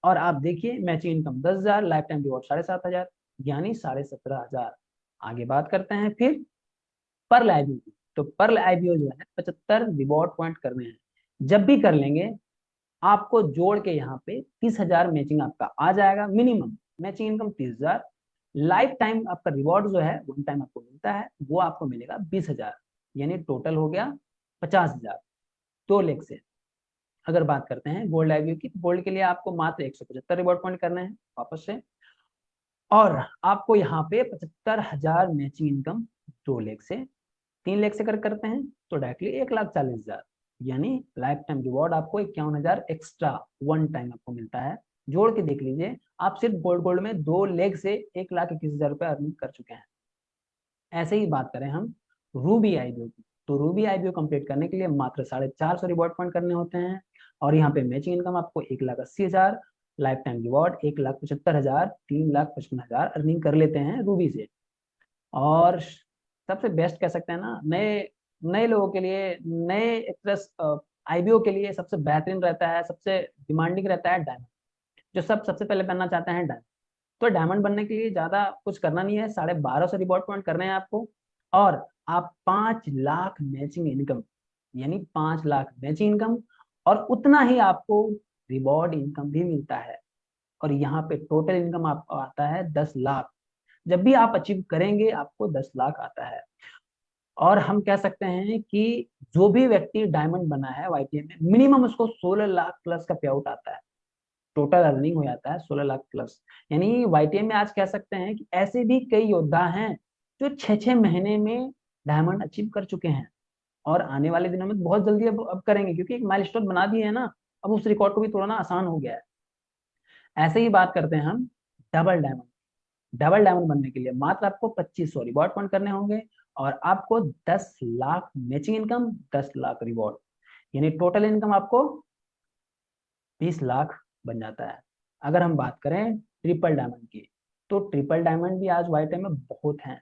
और आप देखिए matching income 10,000, life time reward 7,500, यानी 17,500। आगे बात करते हैं फिर पर्ल आईबीओ की। तो पर्ल आईबीओ जो है 75 रिवॉर्ड पॉइंट करने हैं। जब भी कर लेंगे, आपको जोड़ के यहाँ पे 30,000 मैचिंग आपका आ जाएगा। Minimum matching income 30,000, life time आपका रिवॉर्ड जो है 1 टाइम आपको मिलता है, वो आपको मिलेगा 20,000, यानी टोटल हो गया 50,000 2 लेग से। अगर बात करते हैं गोल्ड आईबीओ की, तो गोल्ड के लिए आपको मात्र 175 रिवॉर्ड पॉइंट करने हैं वापस से, और आपको यहाँ पे 75,000 मैचिंग इनकम 2 लेग से। 3 लेग से करते हैं तो डायरेक्टली 1,40,000, यानी लाइफ टाइम रिवॉर्ड आपको 51,000 एक्स्ट्रा 1 टाइम आपको मिलता है। जोड़ के देख लीजिए, आप सिर्फ गोल्ड में 2 लेग से 1,21,000 रुपये अर्निंग कर चुके हैं। ऐसे ही बात करें हम रूबी आईबीओ की, तो रूबी आईबीओ कंप्लीट करने के लिए मात्र 450 रिवॉर्ड पॉइंट करने होते हैं, और यहाँ पे मैचिंग इनकम आपको 1,80,000, लाइफ टाइम रिवॉर्ड 1,75,000, 3,55,000 अर्निंग कर लेते हैं रूबी से। और सबसे बेस्ट कह सकते हैं ना, नए नए लोगों के लिए, नए एक्ट्रेस आईबीओ के लिए सबसे बेहतरीन रहता है, सबसे डिमांडिंग रहता है डायमंड, जो सब सबसे पहले बनना चाहते हैं डायमंड। तो डायमंड बनने के लिए ज्यादा कुछ करना नहीं है, 1250 रिवॉर्ड पॉइंट करने हैं आपको, और आप 5 लाख मैचिंग इनकम, यानी 5 लाख मैचिंग इनकम, और उतना ही आपको रिवॉर्ड इनकम भी मिलता है। और यहाँ पे टोटल इनकम आपको आता है 10 लाख। जब भी आप अचीव करेंगे, आपको 10 लाख आता है। और हम कह सकते हैं कि जो भी व्यक्ति डायमंड बना है वाईटीएम में, मिनिमम उसको 16 लाख प्लस का पे आउट आता है, टोटल अर्निंग हो जाता है 16 लाख प्लस। यानी वाईटीएम में आज कह सकते हैं कि ऐसे भी कई योद्धा हैं जो 6-6 महीने में डायमंड अचीव कर चुके हैं और आने वाले दिनों में बहुत जल्दी अब करेंगे, क्योंकि एक माइलस्टोन बना दिए है ना, अब उस रिकॉर्ड को भी तोड़ना आसान हो गया है। ऐसे ही बात करते हैं हम डबल डायमंड। डबल डायमंड बनने के लिए मात्र आपको 2500 रिवॉर्ड पॉइंट करने होंगे और आपको 10 lakh matching income, 10 lakh reward, यानी टोटल इनकम आपको 20 लाख बन जाता है। अगर हम बात करें ट्रिपल डायमंड की, तो ट्रिपल डायमंड भी आज वाईटी में बहुत हैं।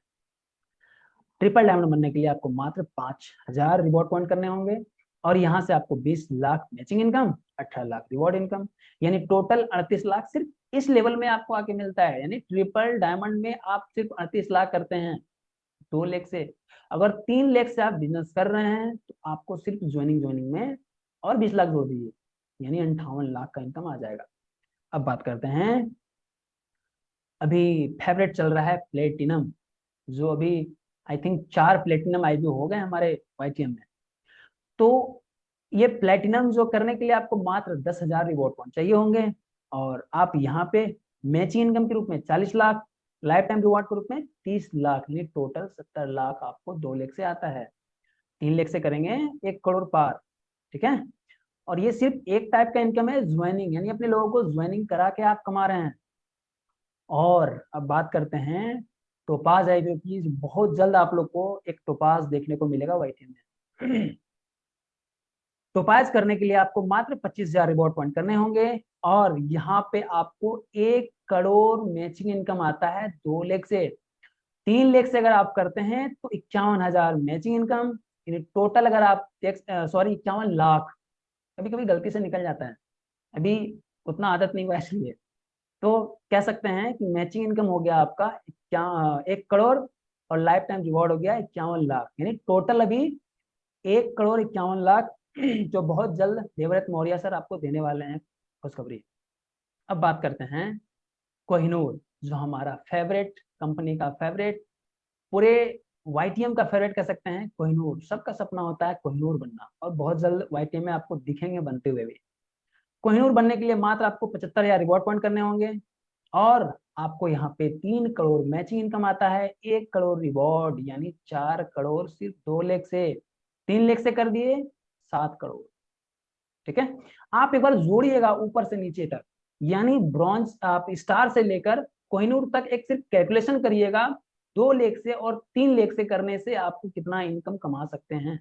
ट्रिपल डायमंड बनने के लिए आपको मात्र 5000 रिवॉर्ड पॉइंट करने होंगे और यहाँ से आपको 20 lakh matching income, 18 lakh reward income, यानी टोटल 38 लाख सिर्फ इस लेवल में आपको आके मिलता है। यानी ट्रिपल डायमंड में आप सिर्फ 38 लाख करते हैं 2 लाख से। अगर 3 लाख से आप बिजनेस कर रहे हैं तो आपको सिर्फ ज्वाइनिंग में और 20 लाख जोड़ दीजिए, यानी 58 लाख का इनकम आ जाएगा। अब बात करते हैं, अभी फेवरेट चल रहा है प्लेटिनम, जो अभी आई थिंक 4 प्लेटिनम आईपीओ हो गए हमारे वाईटीएम में। तो ये प्लेटिनम जो करने के लिए आपको मात्र 10,000 रिवॉर्ड पॉइंट चाहिए होंगे और आप यहाँ पे मैचिंग इनकम के रूप में 40 लाख, लाइफ टाइम रिवॉर्ड के रूप में 30 लाख, यानी टोटल 70 लाख आपको 2 लाख से आता है। 3 लाख से करेंगे 1 करोड़ पार, ठीक है। और ये सिर्फ एक टाइप का इनकम है, ज्वाइनिंग, यानी अपने लोगों को ज्वाइनिंग करा के आप कमा रहे हैं। और अब बात करते हैं टोपाज आईपीओ की। बहुत जल्द आप लोग को एक टोपाज देखने को मिलेगा वाईटीएम में। टोपाज करने के लिए आपको मात्र 25,000 रिवॉर्ड पॉइंट करने होंगे और यहाँ पे आपको 1 करोड़ मैचिंग इनकम आता है 2 लाख से। 3 लाख से अगर आप करते हैं तो 51,000 मैचिंग इनकम, यानी टोटल अगर आप सॉरी 51 लाख, कभी कभी गलती से निकल जाता है, अभी उतना आदत नहीं हुआ इसलिए। तो कह सकते हैं कि मैचिंग इनकम हो गया आपका 1 करोड़ और लाइफ टाइम रिवॉर्ड हो गया 51 लाख, यानी टोटल अभी 1 करोड़ 51 लाख, जो बहुत जल्द देवव्रत मौर्य सर आपको देने वाले हैं खुशखबरी। अब बात करते हैं कोहिनूर, जो हमारा फेवरेट, कंपनी का फेवरेट, पूरे वाईटीएम का फेवरेट कह सकते हैं। कोहिनूर, सबका सपना होता है कोहिनूर बनना और बहुत जल्द वाईटीएम में आपको दिखेंगे बनते हुए भी। कोहिनूर बनने के लिए मात्र आपको 75,000 रिवॉर्ड पॉइंट करने होंगे और आपको यहाँ पे 3 करोड़ मैचिंग इनकम आता है, 1 करोड़ रिवॉर्ड, यानी 4 करोड़ सिर्फ 2 लाख से। 3 लाख से कर दिए 7 करोड़, ठीक है। आप एक बार जोड़िएगा ऊपर से नीचे तक, यानी ब्रॉन्ज आप स्टार से लेकर कोहिनूर तक एक सिर्फ कैलकुलेशन करिएगा 2 लाख से और 3 लाख से करने से आपको कितना इनकम कमा सकते हैं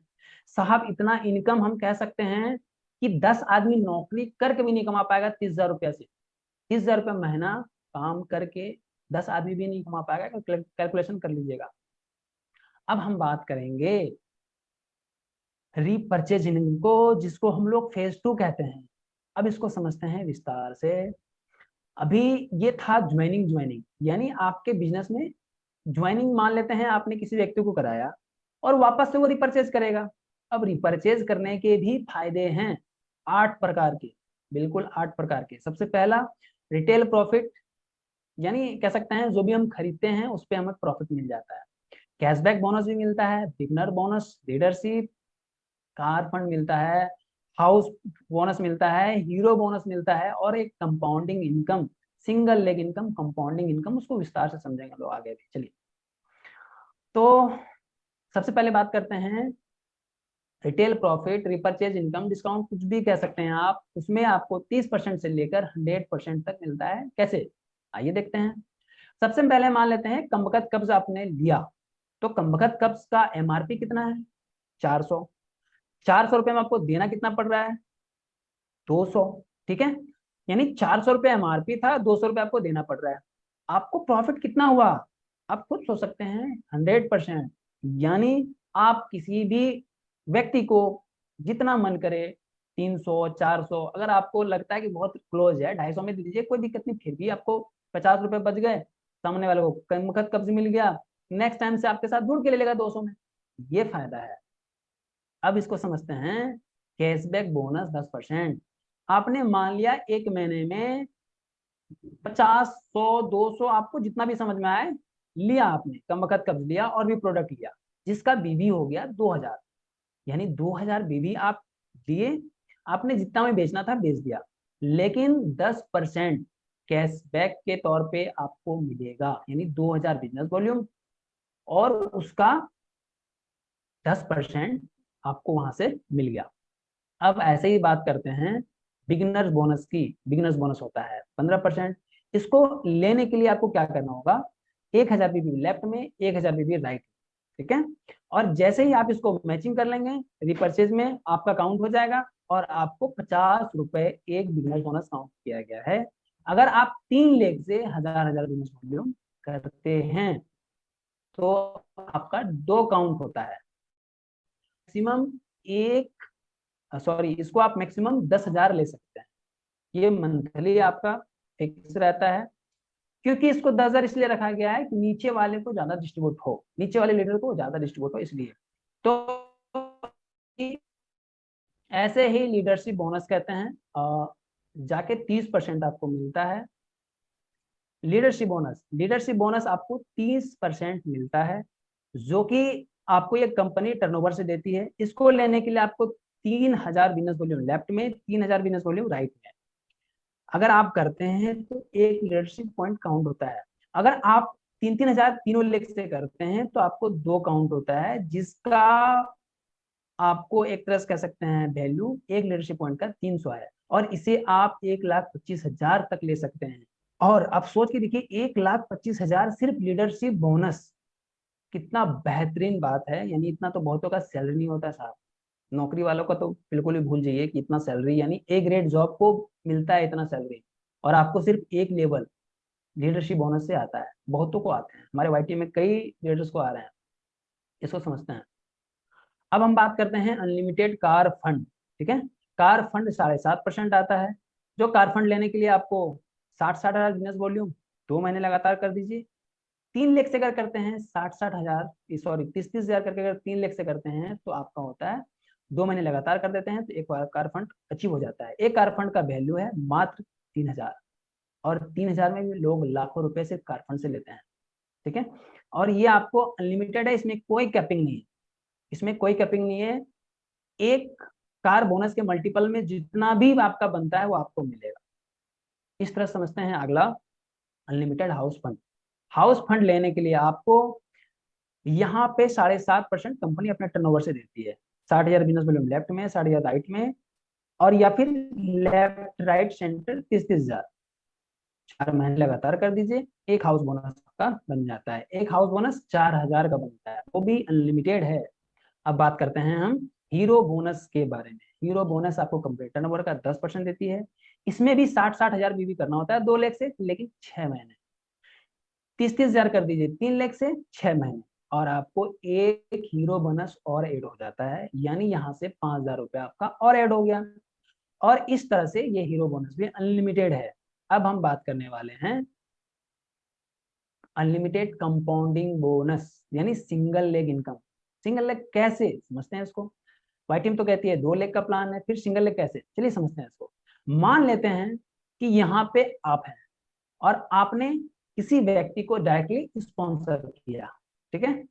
साहब। इतना इनकम हम कह सकते हैं कि 10 आदमी नौकरी करके भी नहीं कमा पाएगा 30,000 रुपया से। 30,000 रुपया महीना काम करके 10 आदमी भी नहीं कमा पाएगा, कैलकुलेशन कर लीजिएगा। अब हम बात करेंगे रीपरचेजिंग को, जिसको हम लोग फेज 2 कहते हैं। अब इसको समझते हैं विस्तार से। अभी ये था ज्वाइनिंग, यानी आपके बिजनेस में ज्वाइनिंग मान लेते हैं आपने किसी व्यक्ति को कराया और वापस से वो रिपरचेज करेगा। अब रिपरचेज करने के भी फायदे हैं 8 प्रकार के, बिल्कुल 8 प्रकार के। सबसे पहला रिटेल प्रॉफिट, यानी कह सकते हैं जो भी हम खरीदते हैं उस पर हमें प्रॉफिट मिल जाता है। कैशबैक बोनस भी मिलता है, beginner bonus, leadership, car fund मिलता है, हाउस बोनस मिलता है, हीरो बोनस मिलता है और एक compounding income, single leg income, compounding income, उसको विस्तार से समझेंगे लोग आगे भी। चलिए, तो सबसे पहले बात करते हैं रिटेल प्रॉफिट, रिपरचेज इनकम, डिस्काउंट, कुछ भी कह सकते हैं आप। उसमें आपको 30% से लेकर 100% तक मिलता है। कैसे, आइए देखते हैं। सबसे पहले मान लेते हैं कमबख्त कब्ज आपने लिया, तो कमबख्त कब्ज का एमआरपी कितना है? 400। 400 रुपये में आपको देना कितना पड़ रहा है? 200, ठीक है। यानी 400 रुपये एमआरपी था, 200 रुपये आपको देना पड़ रहा है। आपको प्रॉफिट कितना हुआ? आप खुद सोच सकते हैं, 100%। यानी आप किसी भी व्यक्ति को जितना मन करे 300, 400, अगर आपको लगता है कि बहुत क्लोज है 250 में दे दीजिए, कोई दिक्कत नहीं, फिर भी आपको 50 रुपये बच गए, सामने वाले को कमबख्त कब्ज मिल गया, नेक्स्ट टाइम से आपके साथ जुड़ के ले लेगा 200 में। ये फायदा है। अब इसको समझते हैं कैशबैक बोनस 10%। आपने मान लिया एक महीने में 50, 100, 200, आपको जितना भी समझ में आए लिया, आपने कमबख्त कब्ज लिया और भी प्रोडक्ट लिया, जिसका बीबी हो गया 2000, यानी 2000 बीबी आप दिए, आपने जितना में बेचना था बेच दिया, लेकिन 10% कैशबैक के तौर पे आपको मिलेगा, यानी 2000 बिजनेस वॉल्यूम, और उसका 10% आपको वहां से मिल गया। अब ऐसे ही बात करते हैं बिगिनर्स बोनस की। बिगिनर्स बोनस होता है 15%। इसको लेने के लिए आपको क्या करना होगा, 1000 बीबी लेफ्ट में, 1000 बीबी राइट, ठीक है। और जैसे ही आप इसको मैचिंग कर लेंगे रिपर्चेज में, आपका काउंट हो जाएगा और आपको 50 रुपए एक बिगिनर बोनस काउंट किया गया है। अगर आप 3 लेग से 1000 बिजनेस वॉल्यूम करते हैं तो आपका 2 काउंट होता है। मैक्सिमम एक, सॉरी, इसको आप मैक्सिमम 10,000 ले सकते हैं। ये मंथली आपका फिक्स रहता है, क्योंकि इसको 10,000 इसलिए रखा गया है कि नीचे वाले को ज्यादा डिस्ट्रीब्यूट हो, नीचे वाले लीडर को ज्यादा डिस्ट्रीब्यूट हो, इसलिए। तो ऐसे ही लीडरशिप बोनस कहते हैं, जाके 30% आपको मिलता है। लीडरशिप बोनस आपको 30% मिलता है, जो कि आपको ये कंपनी टर्नओवर से देती है। इसको लेने के लिए आपको 3,000 बिजनेस वॉल्यूम लेफ्ट में, 3,000 बिजनेस वॉल्यूम राइट में अगर आप करते हैं तो एक लीडरशिप पॉइंट काउंट होता है। अगर आप 3-3 हजार तीनों लेग से करते हैं तो आपको 2 काउंट होता है, जिसका आपको एक तरह से कह सकते हैं वैल्यू एक लीडरशिप पॉइंट का 300 है, और इसे आप 1,25,000 तक ले सकते हैं। और आप सोच के देखिए 1,25,000 सिर्फ लीडरशिप बोनस, कितना बेहतरीन बात है। यानी इतना तो बहुतों का सैलरी नहीं होता साहब। नौकरी वालों का तो बिल्कुल ही भूल जाइए कि इतना सैलरी, यानी ए ग्रेड जॉब को मिलता है इतना सैलरी, और आपको सिर्फ एक लेवल लीडरशिप बोनस से आता है। बहुतों को आते हैं, हमारे वाईटी में कई लीडर्स को आ रहे हैं, इसको समझते हैं। अब हम बात करते हैं अनलिमिटेड कार फंड, ठीक है। कार फंड 7.5% आता है। जो कार फंड लेने के लिए आपको 60-60 हजार बिजनेस वॉल्यूम 2 महीने लगातार कर दीजिए। 3 लेख से अगर करते हैं 60-60 हजार, सॉरी 30-30 हजार करके अगर 3 लेख से करते हैं तो आपका होता है 2 महीने लगातार कर देते हैं तो एक कार फंड अचीव हो जाता है। एक कार फंड का वैल्यू है मात्र 3,000, और 3,000 में भी लोग लाखों रुपए से कार फंड से लेते हैं, ठीक है। और ये आपको अनलिमिटेड है, इसमें कोई कैपिंग नहीं है, इसमें कोई कैपिंग नहीं है। एक कार बोनस के मल्टीपल में जितना भी आपका बनता है वो आपको मिलेगा। इस तरह समझते हैं। अगला unlimited house fund. House fund लेने के लिए आपको यहाँ पे 7.5% कंपनी अपने टर्नओवर से देती है। 60,000 बिजनेस वॉल्यूम लेफ्ट में, 60,000 राइट में, और या फिर लेफ्ट राइट सेंटर 30-30 हजार 4 महीने लगातार कर दीजिए, एक हाउस बोनस का बन जाता है। एक हाउस बोनस 4,000 का बनता है, वो भी अनलिमिटेड है। अब बात करते हैं हम हीरो बोनस के बारे में। हीरो बोनस आपको कंपनी टर्नओवर का 10% देती है। इसमें भी 60-60 हजार बीबी करना होता है 2 लेख से, लेकिन 6 महीने। 30-30 हजार कर दीजिए 3 लेख से 6 महीने, और आपको एक हीरो बोनस और ऐड हो जाता है, यानी यहाँ से 5,000 रुपये आपका और ऐड हो गया। और इस तरह से ये हीरो बोनस भी अनलिमिटेड है। अब हम बात करने वाले हैं अनलिमिटेड कंपाउंडिंग बोनस, यानी single leg income. Single leg कैसे समझते हैं इसको। वाई टीम तो कहती है 2 लेग का प्लान है, फिर सिंगल लेग कैसे, चलिए समझते हैं इसको। मान लेते हैं कि यहाँ पे आप हैं और आपने किसी व्यक्ति को डायरेक्टली स्पॉन्सर किया, ठीक है।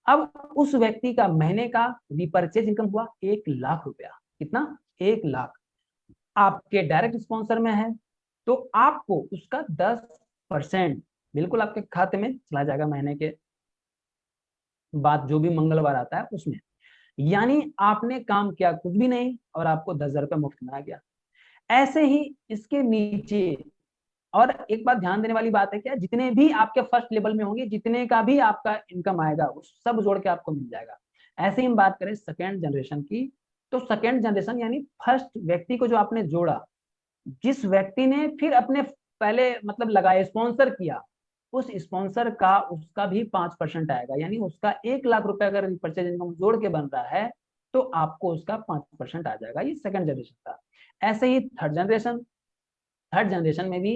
अब उस व्यक्ति का महीने का रिपर्चेज इनकम हुआ 1,00,000 रुपया। कितना? 1,00,000 आपके डायरेक्ट स्पॉन्सर में है, तो आपको उसका 10% बिल्कुल आपके खाते में चला जाएगा महीने के बाद, जो भी मंगलवार आता है उसमें। यानी आपने काम किया कुछ भी नहीं और आपको 10,000 रुपये मुफ्त में आ गया। ऐसे ही इसके नीचे, और एक बात ध्यान देने वाली बात है क्या, जितने भी आपके फर्स्ट लेवल में होंगे, जितने का भी आपका इनकम आएगा वो सब जोड़ के आपको मिल जाएगा। ऐसे ही हम बात करें सेकेंड जनरेशन की, तो सेकेंड जनरेशन यानी फर्स्ट व्यक्ति को जो आपने जोड़ा, जिस व्यक्ति ने फिर अपने पहले मतलब लगाया, स्पॉन्सर किया, उस स्पॉन्सर का उसका भी 5% आएगा। यानी उसका 1,00,000 रुपए अगर परचेज इनकम जोड़ के बन रहा है तो आपको उसका 5% आ जाएगा। ये सेकंड जनरेशन का। ऐसे ही थर्ड जनरेशन में भी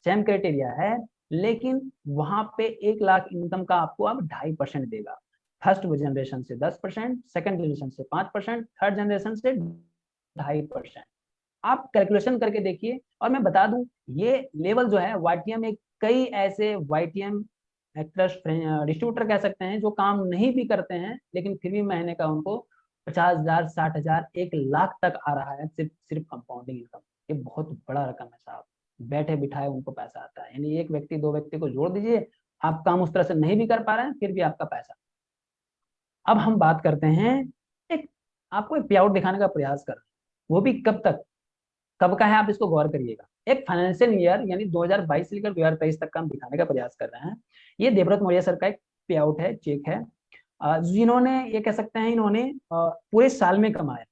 सेम क्राइटेरिया है, लेकिन वहां पे 1,00,000 इनकम का आपको अब 2.5% देगा। फर्स्ट जनरेशन से 10%, सेकंड जनरेशन से 5%, थर्ड जनरेशन से 2.5%। आप कैलकुलेशन करके देखिए। और मैं बता दूं, ये लेवल जो है वाईटीएम में कई ऐसे वाईटीएम ट्रस्ट डिस्ट्रीब्यूटर कह सकते हैं जो काम नहीं भी करते हैं, लेकिन फिर भी महीने का उनको 50,000, 60,000, 1,00,000 तक आ रहा है सिर्फ सिर्फ कंपाउंडिंग इनकम। ये बहुत बड़ा रकम है साहब, बैठे बिठाए उनको पैसा आता है। यानी एक व्यक्ति 2 व्यक्ति को जोड़ दीजिए आप काम उस तरह से नहीं भी कर पा रहे हैं, फिर भी आपका पैसा। अब हम बात करते हैं, एक आपको एक पे आउट दिखाने का प्रयास कर रहे हैं, वो भी कब तक, कब का है, आप इसको गौर करिएगा। एक फाइनेंशियल ईयर यानी 2022 से लेकर 2023 तक का हम दिखाने का प्रयास कर रहे हैं। ये देवव्रत मौर्य सर का एक पे आउट है, चेक है, जिन्होंने, ये कह सकते हैं इन्होंने पूरे साल में कमाया,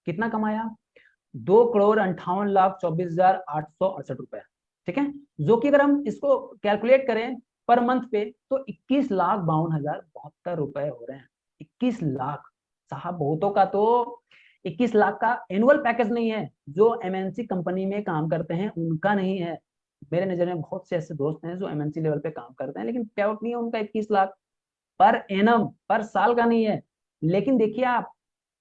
कितना कमाया, 2,58,24,868 रुपए। ठीक है, जो कि अगर हम इसको कैलकुलेट करें पर मंथ पे तो 21,52,072 रुपए हो रहे हैं। 21 लाख, साहब बहुतों का तो 21 लाख का एनुअल पैकेज नहीं है, जो एमएनसी कंपनी में काम करते हैं उनका नहीं है। मेरे नजर में बहुत से ऐसे दोस्त हैं जो एमएनसी लेवल पे काम करते हैं, लेकिन पे आउट नहीं है उनका 21 लाख पर एनम, पर साल का नहीं है। लेकिन देखिए आप,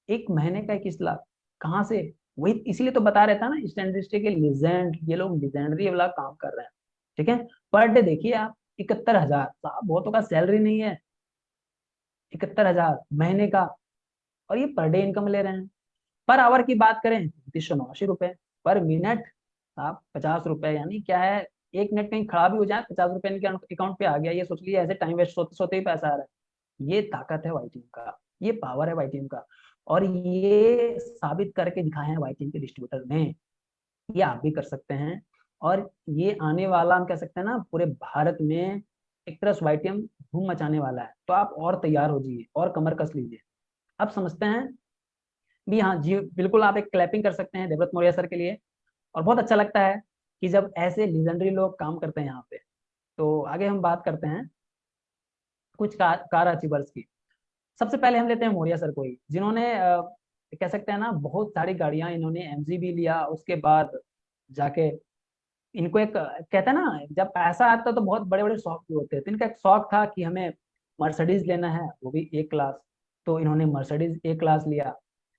एक महीने का 21 लाख कहाँ से, वही इसीलिए तो बता रहा था ना, इस इंडस्ट्री के लीजेंड, ये लोग लीजेंडरी वाला काम कर रहे हैं। ठीक है, पर डे देखिए आप, 71,000, साहब बहुतों का सैलरी नहीं है 71,000 महीने का, और ये पर डे इनकम ले रहे हैं। पर आवर की बात करें 389 रुपए, पर मिनट आप 50 रुपए, यानी क्या है, 1 मिनट कहीं खड़ा भी हो जाए 50 रुपए इनके अकाउंट पे आ गया, ये सोच लीजिए ऐसे टाइम वेस्ट होते सोते ही पैसा आ रहा है। ये ताकत है वाई टीम का, ये पावर है वाई टीम का, और ये साबित करके दिखाए हैं वाई टीम के डिस्ट्रीब्यूटर ने, ये आप भी कर सकते हैं। और ये आने वाला, हम कह सकते हैं ना, पूरे भारत में एक तरह से वाई टीम धूम मचाने वाला है, तो आप और तैयार हो जाइए और कमर कस लीजिए। अब समझते हैं भी, हाँ जी बिल्कुल, आप एक क्लैपिंग कर सकते हैं देवव्रत मौर्य सर के लिए। और बहुत अच्छा लगता है कि जब ऐसे लीजेंडरी लोग काम करते हैं यहाँ पे। तो आगे हम बात करते हैं कुछ कार अचीवर्स की। सबसे पहले हम लेते हैं मौर्य सर को ही, जिन्होंने कह सकते हैं ना, बहुत सारी गाड़ियां इन्होंने एमजी भी लिया, उसके बाद जाके इनको एक कहते हैं ना, जब पैसा आता है तो बहुत बड़े बड़े शौक भी होते हैं, तो इनका एक शौक था कि हमें मर्सिडीज लेना है, वो भी ए क्लास। तो इन्होंने मर्सिडीज ए क्लास लिया।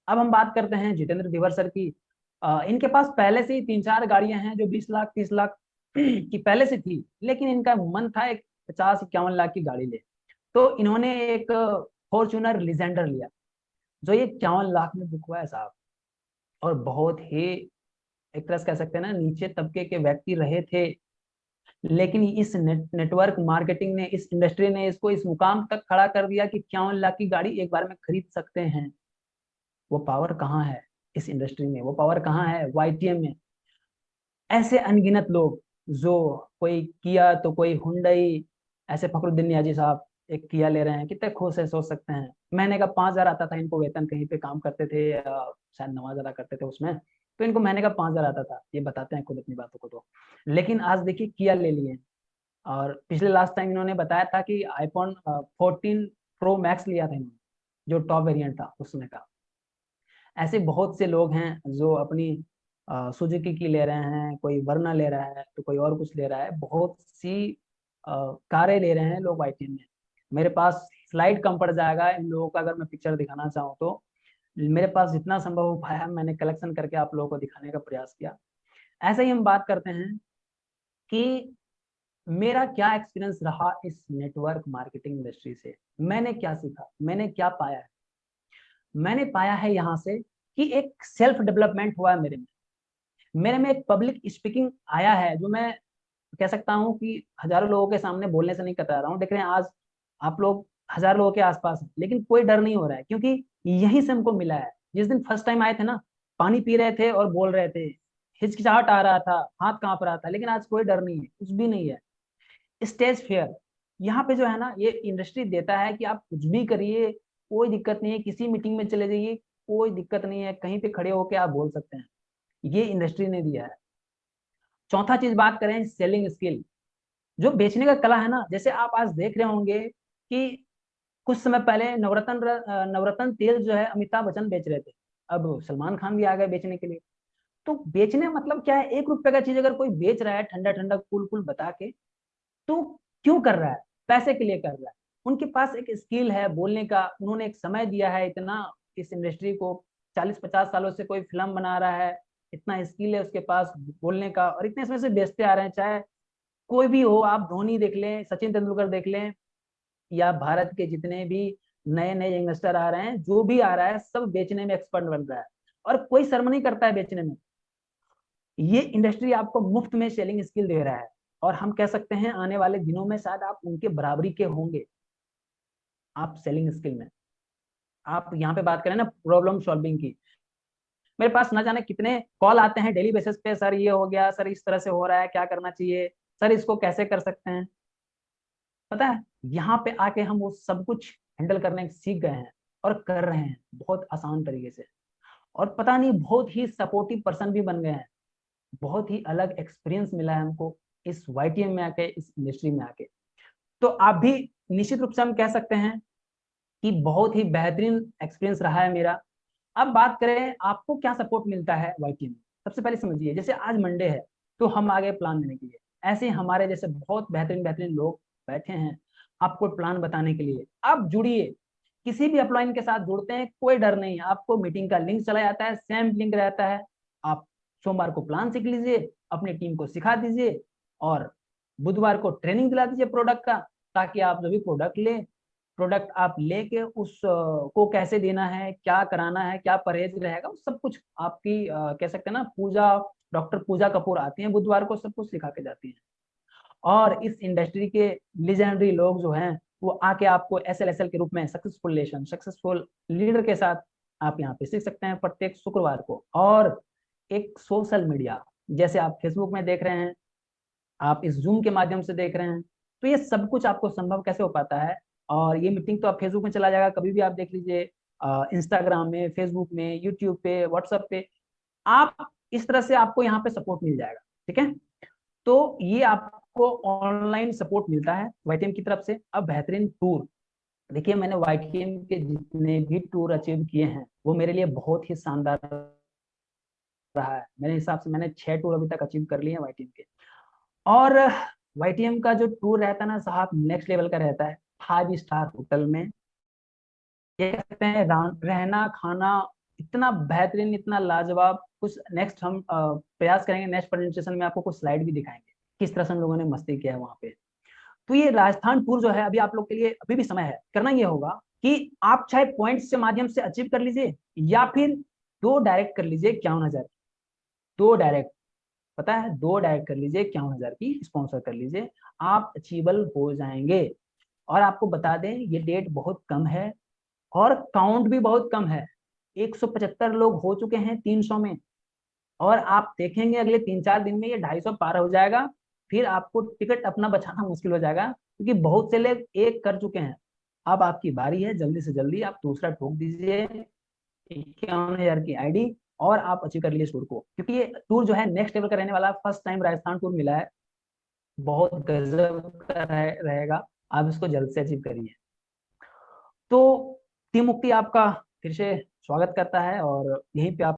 अब हम बात करते हैं जितेंद्र दिवर सर की। इनके पास पहले से ही 3-4 गाड़ियां हैं जो 20 लाख 30 लाख की पहले से थी, लेकिन इनका मन था एक 50-51 लाख की गाड़ी ले। तो इन्होंने एक फॉर्च्यूनर लिजेंडर लिया, जो ये 51 लाख में बुक हुआ है साहब। और बहुत ही, एक तरह से कह सकते हैं ना, नीचे तबके के व्यक्ति रहे थे, लेकिन इस नेटवर्क मार्केटिंग ने, इस इंडस्ट्री ने इसको इस मुकाम तक खड़ा कर दिया कि 51 लाख की गाड़ी एक बार में खरीद सकते हैं। वो पावर कहाँ है इस इंडस्ट्री में, वो पावर कहाँ है वाईटीएम में। ऐसे अनगिनत लोग, जो कोई किया तो कोई हुंडई, ऐसे फखरुद्दीन नियाजी साहब एक किया ले रहे हैं, कितने खुश है सोच सकते हैं। महीने का 5,000 आता था इनको वेतन, कहीं पे काम करते थे, शायद नमाज अदा करते थे उसमें, तो इनको महीने का 5,000 आता था, ये बताते हैं खुद अपनी बातों को। तो लेकिन आज देखिए किया ले लिए। और पिछले लास्ट टाइम इन्होंने बताया था कि आईफोन 14 प्रो मैक्स लिया था इन्होंने, जो टॉप वेरिएंट था उस समय का। ऐसे बहुत से लोग हैं जो अपनी सुजुकी की ले रहे हैं, कोई वरना ले रहा है, तो कोई और कुछ ले रहा है, बहुत सी कारें ले रहे हैं लोग वाईटीएम में। मेरे पास स्लाइड कम पड़ जाएगा इन लोगों का, अगर मैं पिक्चर दिखाना चाहूँ तो। मेरे पास जितना संभव हो पाया मैंने कलेक्शन करके आप लोगों को दिखाने का प्रयास किया। ऐसे ही हम बात करते हैं कि मेरा क्या एक्सपीरियंस रहा इस नेटवर्क मार्केटिंग इंडस्ट्री से, मैंने क्या सीखा, मैंने क्या पाया है। मैंने पाया है यहाँ से कि एक सेल्फ डेवलपमेंट हुआ है मेरे में एक पब्लिक स्पीकिंग आया है, जो मैं कह सकता हूँ कि हजारों लोगों के सामने बोलने से नहीं कतरा रहा हूँ। देख रहे हैं आज आप लोग 1,000 लोगों के आसपास हैं, लेकिन कोई डर नहीं हो रहा है, क्योंकि यहीं से हमको मिला है। जिस दिन फर्स्ट टाइम आए थे ना, पानी पी रहे थे और बोल रहे थे, हिचकिचाहट आ रहा था, हाथ कांप रहा था, लेकिन आज कोई डर नहीं है, कुछ भी नहीं है। स्टेज फेयर यहाँ पे जो है ना, ये इंडस्ट्री देता है कि आप कुछ भी करिए, कोई दिक्कत नहीं है, किसी मीटिंग में चले जाइए, कोई दिक्कत नहीं है, कहीं पे खड़े होके आप बोल सकते हैं, ये इंडस्ट्री ने दिया है। चौथा चीज बात करें, सेलिंग स्किल, जो बेचने का कला है ना, जैसे आप आज देख रहे होंगे कि कुछ समय पहले नवरत्न तेल जो है अमिताभ बच्चन बेच रहे थे, अब सलमान खान भी आ गए बेचने के लिए। तो बेचने मतलब क्या है, 1 रुपए का चीज अगर कोई बेच रहा है ठंडा ठंडा कूल कूल बता के, तो क्यों कर रहा है, पैसे के लिए कर रहा है। उनके पास एक स्किल है बोलने का, उन्होंने एक समय दिया है इतना इस इंडस्ट्री को, 40-50 सालों से कोई फिल्म बना रहा है, इतना स्किल है उसके पास बोलने का, और इतने समय से बेचते आ रहे हैं। चाहे कोई भी हो, आप धोनी देख लें, सचिन तेंदुलकर देख लें, या भारत के जितने भी नए नए यंगस्टर आ रहे हैं, जो भी आ रहा है सब बेचने में एक्सपर्ट बन रहा है, और कोई शर्म नहीं करता है बेचने में। ये इंडस्ट्री आपको मुफ्त में सेलिंग स्किल दे रहा है। और हम कह सकते हैं आने वाले दिनों में शायद आप उनके बराबरी के होंगे। आप सेलिंग स्किल में, आप यहाँ पे बात करें ना प्रॉब्लम सॉल्विंग की, मेरे पास ना जाने कितने कॉल आते हैं डेली बेसिस पे, सर ये हो गया, सर इस तरह से हो रहा है, क्या करना चाहिए, सर इसको कैसे कर सकते हैं। पता है यहाँ पे आके हम वो सब कुछ हैंडल करने सीख गए हैं और कर रहे हैं बहुत आसान तरीके से। और पता नहीं बहुत ही सपोर्टिव पर्सन भी बन गए हैं। बहुत ही अलग एक्सपीरियंस मिला है हमको इस YTM में आके, इस इंडस्ट्री में आके। तो आप भी निश्चित रूप से हम कह सकते हैं कि बहुत ही बेहतरीन एक्सपीरियंस रहा है मेरा। अब बात करें आपको क्या सपोर्ट मिलता है YTM में। सबसे पहले समझिए, जैसे आज मंडे है तो हम आगे प्लान देने के लिए, ऐसे हमारे जैसे बहुत बेहतरीन बेहतरीन लोग बैठे हैं आपको प्लान बताने के लिए। आप जुड़िए, किसी भी अपलाइन के साथ जुड़ते हैं कोई डर नहीं है, आपको मीटिंग का लिंक चला जाता है, सेम लिंक रहता है। आप सोमवार को प्लान सीख लीजिए, अपनी टीम को सिखा दीजिए और बुधवार को ट्रेनिंग दिला दीजिए प्रोडक्ट का, ताकि आप जो भी प्रोडक्ट आप लेके उस को कैसे देना है, क्या कराना है, क्या परहेज रहेगा, सब कुछ आपकी कह सकते हैं ना पूजा, डॉक्टर पूजा कपूर आती हैं बुधवार को, सब कुछ सिखा के जाती हैं। और इस इंडस्ट्री के लीजेंडरी लोग जो हैं वो आके आपको SLSL के रूप में सक्सेसफुल लीडर के साथ आप यहाँ पे सीख सकते हैं प्रत्येक शुक्रवार को। और एक सोशल मीडिया, जैसे आप फेसबुक में देख रहे हैं, आप इस जूम के माध्यम से देख रहे हैं, तो ये सब कुछ आपको संभव कैसे हो पाता है। और ये मीटिंग तो आप फेसबुक में चला जाएगा, कभी भी आप देख लीजिए, इंस्टाग्राम में, फेसबुक में, यूट्यूब पे, व्हाट्सएप पे, आप इस तरह से आपको यहाँ पे सपोर्ट मिल जाएगा। ठीक है, तो ये आपको ऑनलाइन सपोर्ट मिलता है YTM की तरफ से। अब बेहतरीन टूर, देखिए मैंने YTM के जितने भी टूर अचीव किए हैं वो मेरे लिए बहुत ही शानदार रहा है। मेरे हिसाब से मैंने 6 टूर अभी तक अचीव कर लिए हैं YTM के। और YTM का जो टूर रहता है ना साहब, नेक्स्ट लेवल का रहता है। 5 स्टार होटल में, ये कह सकते हैं रहना खाना इतना बेहतरीन, इतना लाजवाब। कुछ नेक्स्ट हम प्रयास करेंगे, नेक्स्ट प्रेजेंटेशन में आपको कुछ स्लाइड भी दिखाएंगे किस तरह से हम लोगों ने मस्ती किया है वहां पे। तो ये राजस्थान टूर जो है अभी आप लोग के लिए अभी भी समय है, करना ये होगा कि आप चाहे पॉइंट्स के माध्यम से अचीव कर लीजिए या फिर 2 डायरेक्ट कर लीजिए 51,000, 2 डायरेक्ट, पता है 2 डायरेक्ट कर लीजिए 51,000 की, स्पॉन्सर कर लीजिए, आप अचीवेबल हो जाएंगे। और आपको बता दें ये डेट बहुत कम है और काउंट भी बहुत कम है। 175 लोग हो चुके हैं 300 में, और आप देखेंगे अगले 3-4 दिन में ये 250 पार हो जाएगा। फिर आपको टिकट अपना बचाना मुश्किल हो जाएगा, क्योंकि बहुत से लोग एक कर चुके हैं। अब आपकी बारी है, जल्दी से जल्दी आप दूसरा ठोक दीजिए 51,000 की ID, और आप अचीव कर लीजिए टूर को, क्योंकि ये टूर जो है नेक्स्ट लेवल का रहने वाला। फर्स्ट टाइम राजस्थान टूर मिला है, बहुत गजब का रहेगा। आप इसको जल्द से अचीव करिए। तो टीम मुक्ति आपका फिर से स्वागत करता है और यहीं पे आप